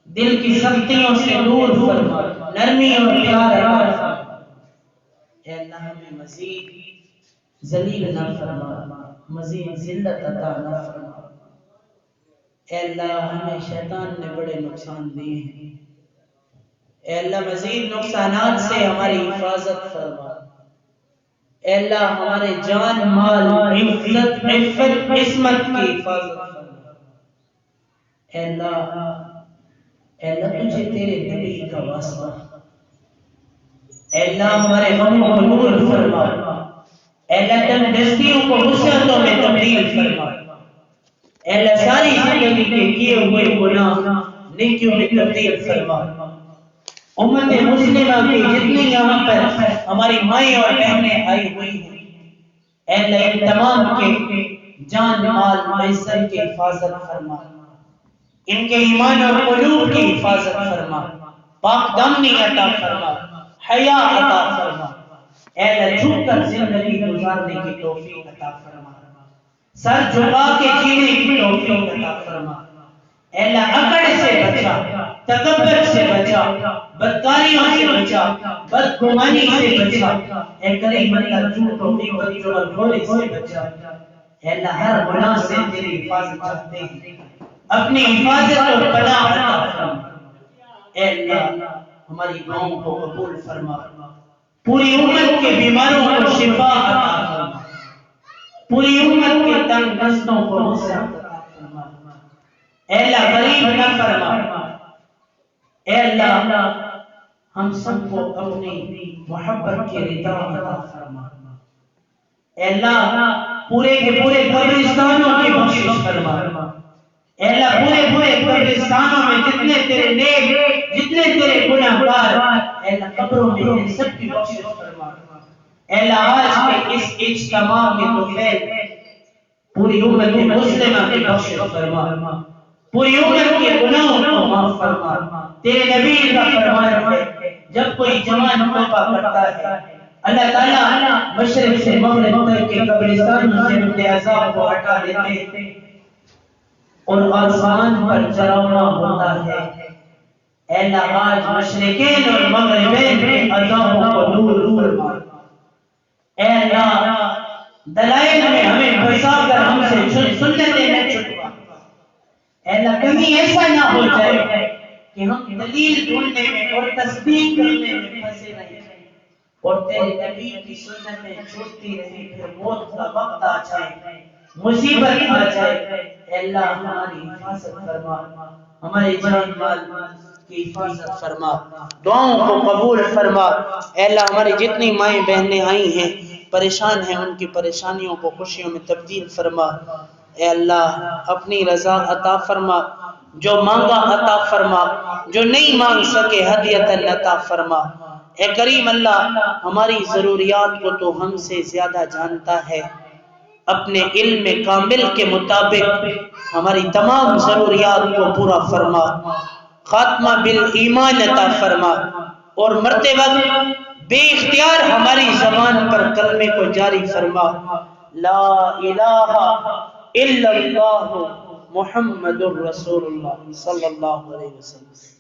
دل کی سختیوں سے دور فرما، نرمی اور پیار عطا فرما۔ اے اللہ، ہمیں مزید ذلیل نہ فرما، مزید ذلت عطا نہ فرما۔ اے اللہ، ہمیں شیطان نے بڑے نقصان دیے ہیں، اے اللہ مزید نقصانات سے ہماری حفاظت فرما۔ اے اللہ، ہمارے جان مال عفت عصمت کی حفاظت فرما۔ اے اللہ تجھے تیرے نبی کا واسطہ، اے اللہ ہمارے غموں کو دور فرما۔ اے اللہ تنگدستیوں کو وسعتوں میں تبدیل فرما۔ اے اللہ ساری زندگی کے کیے ہوئے گناہ نیکیوں میں تبدیل فرما۔ امت مسلمہ کی جتنی یہاں پر ہماری مائیں اور بہنیں آئی ہوئی ہیں، اے اللہ ان تمام کے جان مال معزت کی حفاظت فرما، ان کے ایمان اور قلوب کی حفاظت فرما، پاک دامنی عطا فرما، حیا عطا فرما۔ اے اللہ جھک کر زندگی گزارنے کی توفیق عطا فرما، سر جھکا کے جینے کی توفیق عطا فرما۔ اے اللہ اکڑ سے بچا، تکبر سے بچا، بدکاریوں سے بچا، بدگمانی سے بچا۔ اے کریم اللہ جھوٹ و غیبت جرم گھوڑے سے بچا۔ اے اللہ ہر گناہ سے تیری حفاظت چاہتے ہیں، اپنی حفاظت اور پناہ عطا فرما۔ اے اللہ ہماری دعاؤں کو قبول فرما، پوری امت کے بیماروں کو شفا عطا فرما، پوری امت کے تنگ دستوں کو وسعت عطا فرما۔ اے اللہ غریب نہ فرما۔ اے اللہ ہم سب کو اپنی محبت کی رضا عطا فرما۔ اے اللہ پورے کے پورے قبرستانوں کی بخشش فرما، اے اللہ پورے پورے قبرستانوں میں جتنے تیرے نیک، جتنے تیرے گناہگار، اے اللہ قبروں میں ان سب کی بخشش فرما۔ اے اللہ آج کے اس اجتماع کے توفیق پوری امت مسلمہ کی بخشش فرما، پوری امت کے گناہوں کو معاف فرما۔ تیرے نبی کا فرمان ہے جب کوئی جوان توبہ کرتا ہے اللہ تعالیٰ مشرق سے مغرب تک کے قبرستانوں سے اپنے عذاب کو ہٹا دیتے اور آسمان پر چڑھانا ہوتا ہے۔ اے اللہ آج مشرقین اور مغربین کے عذابوں کو دور فرما۔ اے اللہ دلائل میں ہمیں پھنسا کر ہم سے سنتیں نہ چھٹوا۔ اے اللہ کہیں ایسا نہ ہو جائے کہ ہم دلیل ڈھونڈنے میں اور تصدیق کرنے میں پھنسے رہیں اور تیرے نبی کی سنتیں چھوٹتی رہیں، پھر موت کا وقت آ جائے، مصیبت آ جائے۔ اے اللہ ہماری حفاظت فرما، ہمارے جان مال کی حفاظت فرما، دعاؤں کو قبول فرما۔ اے اللہ ہماری جتنی مائیں بہنیں آئی ہیں پریشان ہیں ان کی پریشانیوں کو خوشیوں میں تبدیل فرما۔ اے اللہ اپنی رضا عطا فرما، جو مانگا عطا فرما، جو نہیں مانگ سکے ہدیۃ عطا فرما۔ اے کریم اللہ ہماری ضروریات کو تو ہم سے زیادہ جانتا ہے، اپنے علم کامل کے مطابق ہماری تمام ضروریات کو پورا فرما، خاتمہ بالایمان عطا فرما، اور مرتے وقت بے اختیار ہماری زبان پر کلمے کو جاری فرما، لا الہ الا اللہ محمد الرسول اللہ صلی اللہ علیہ وسلم۔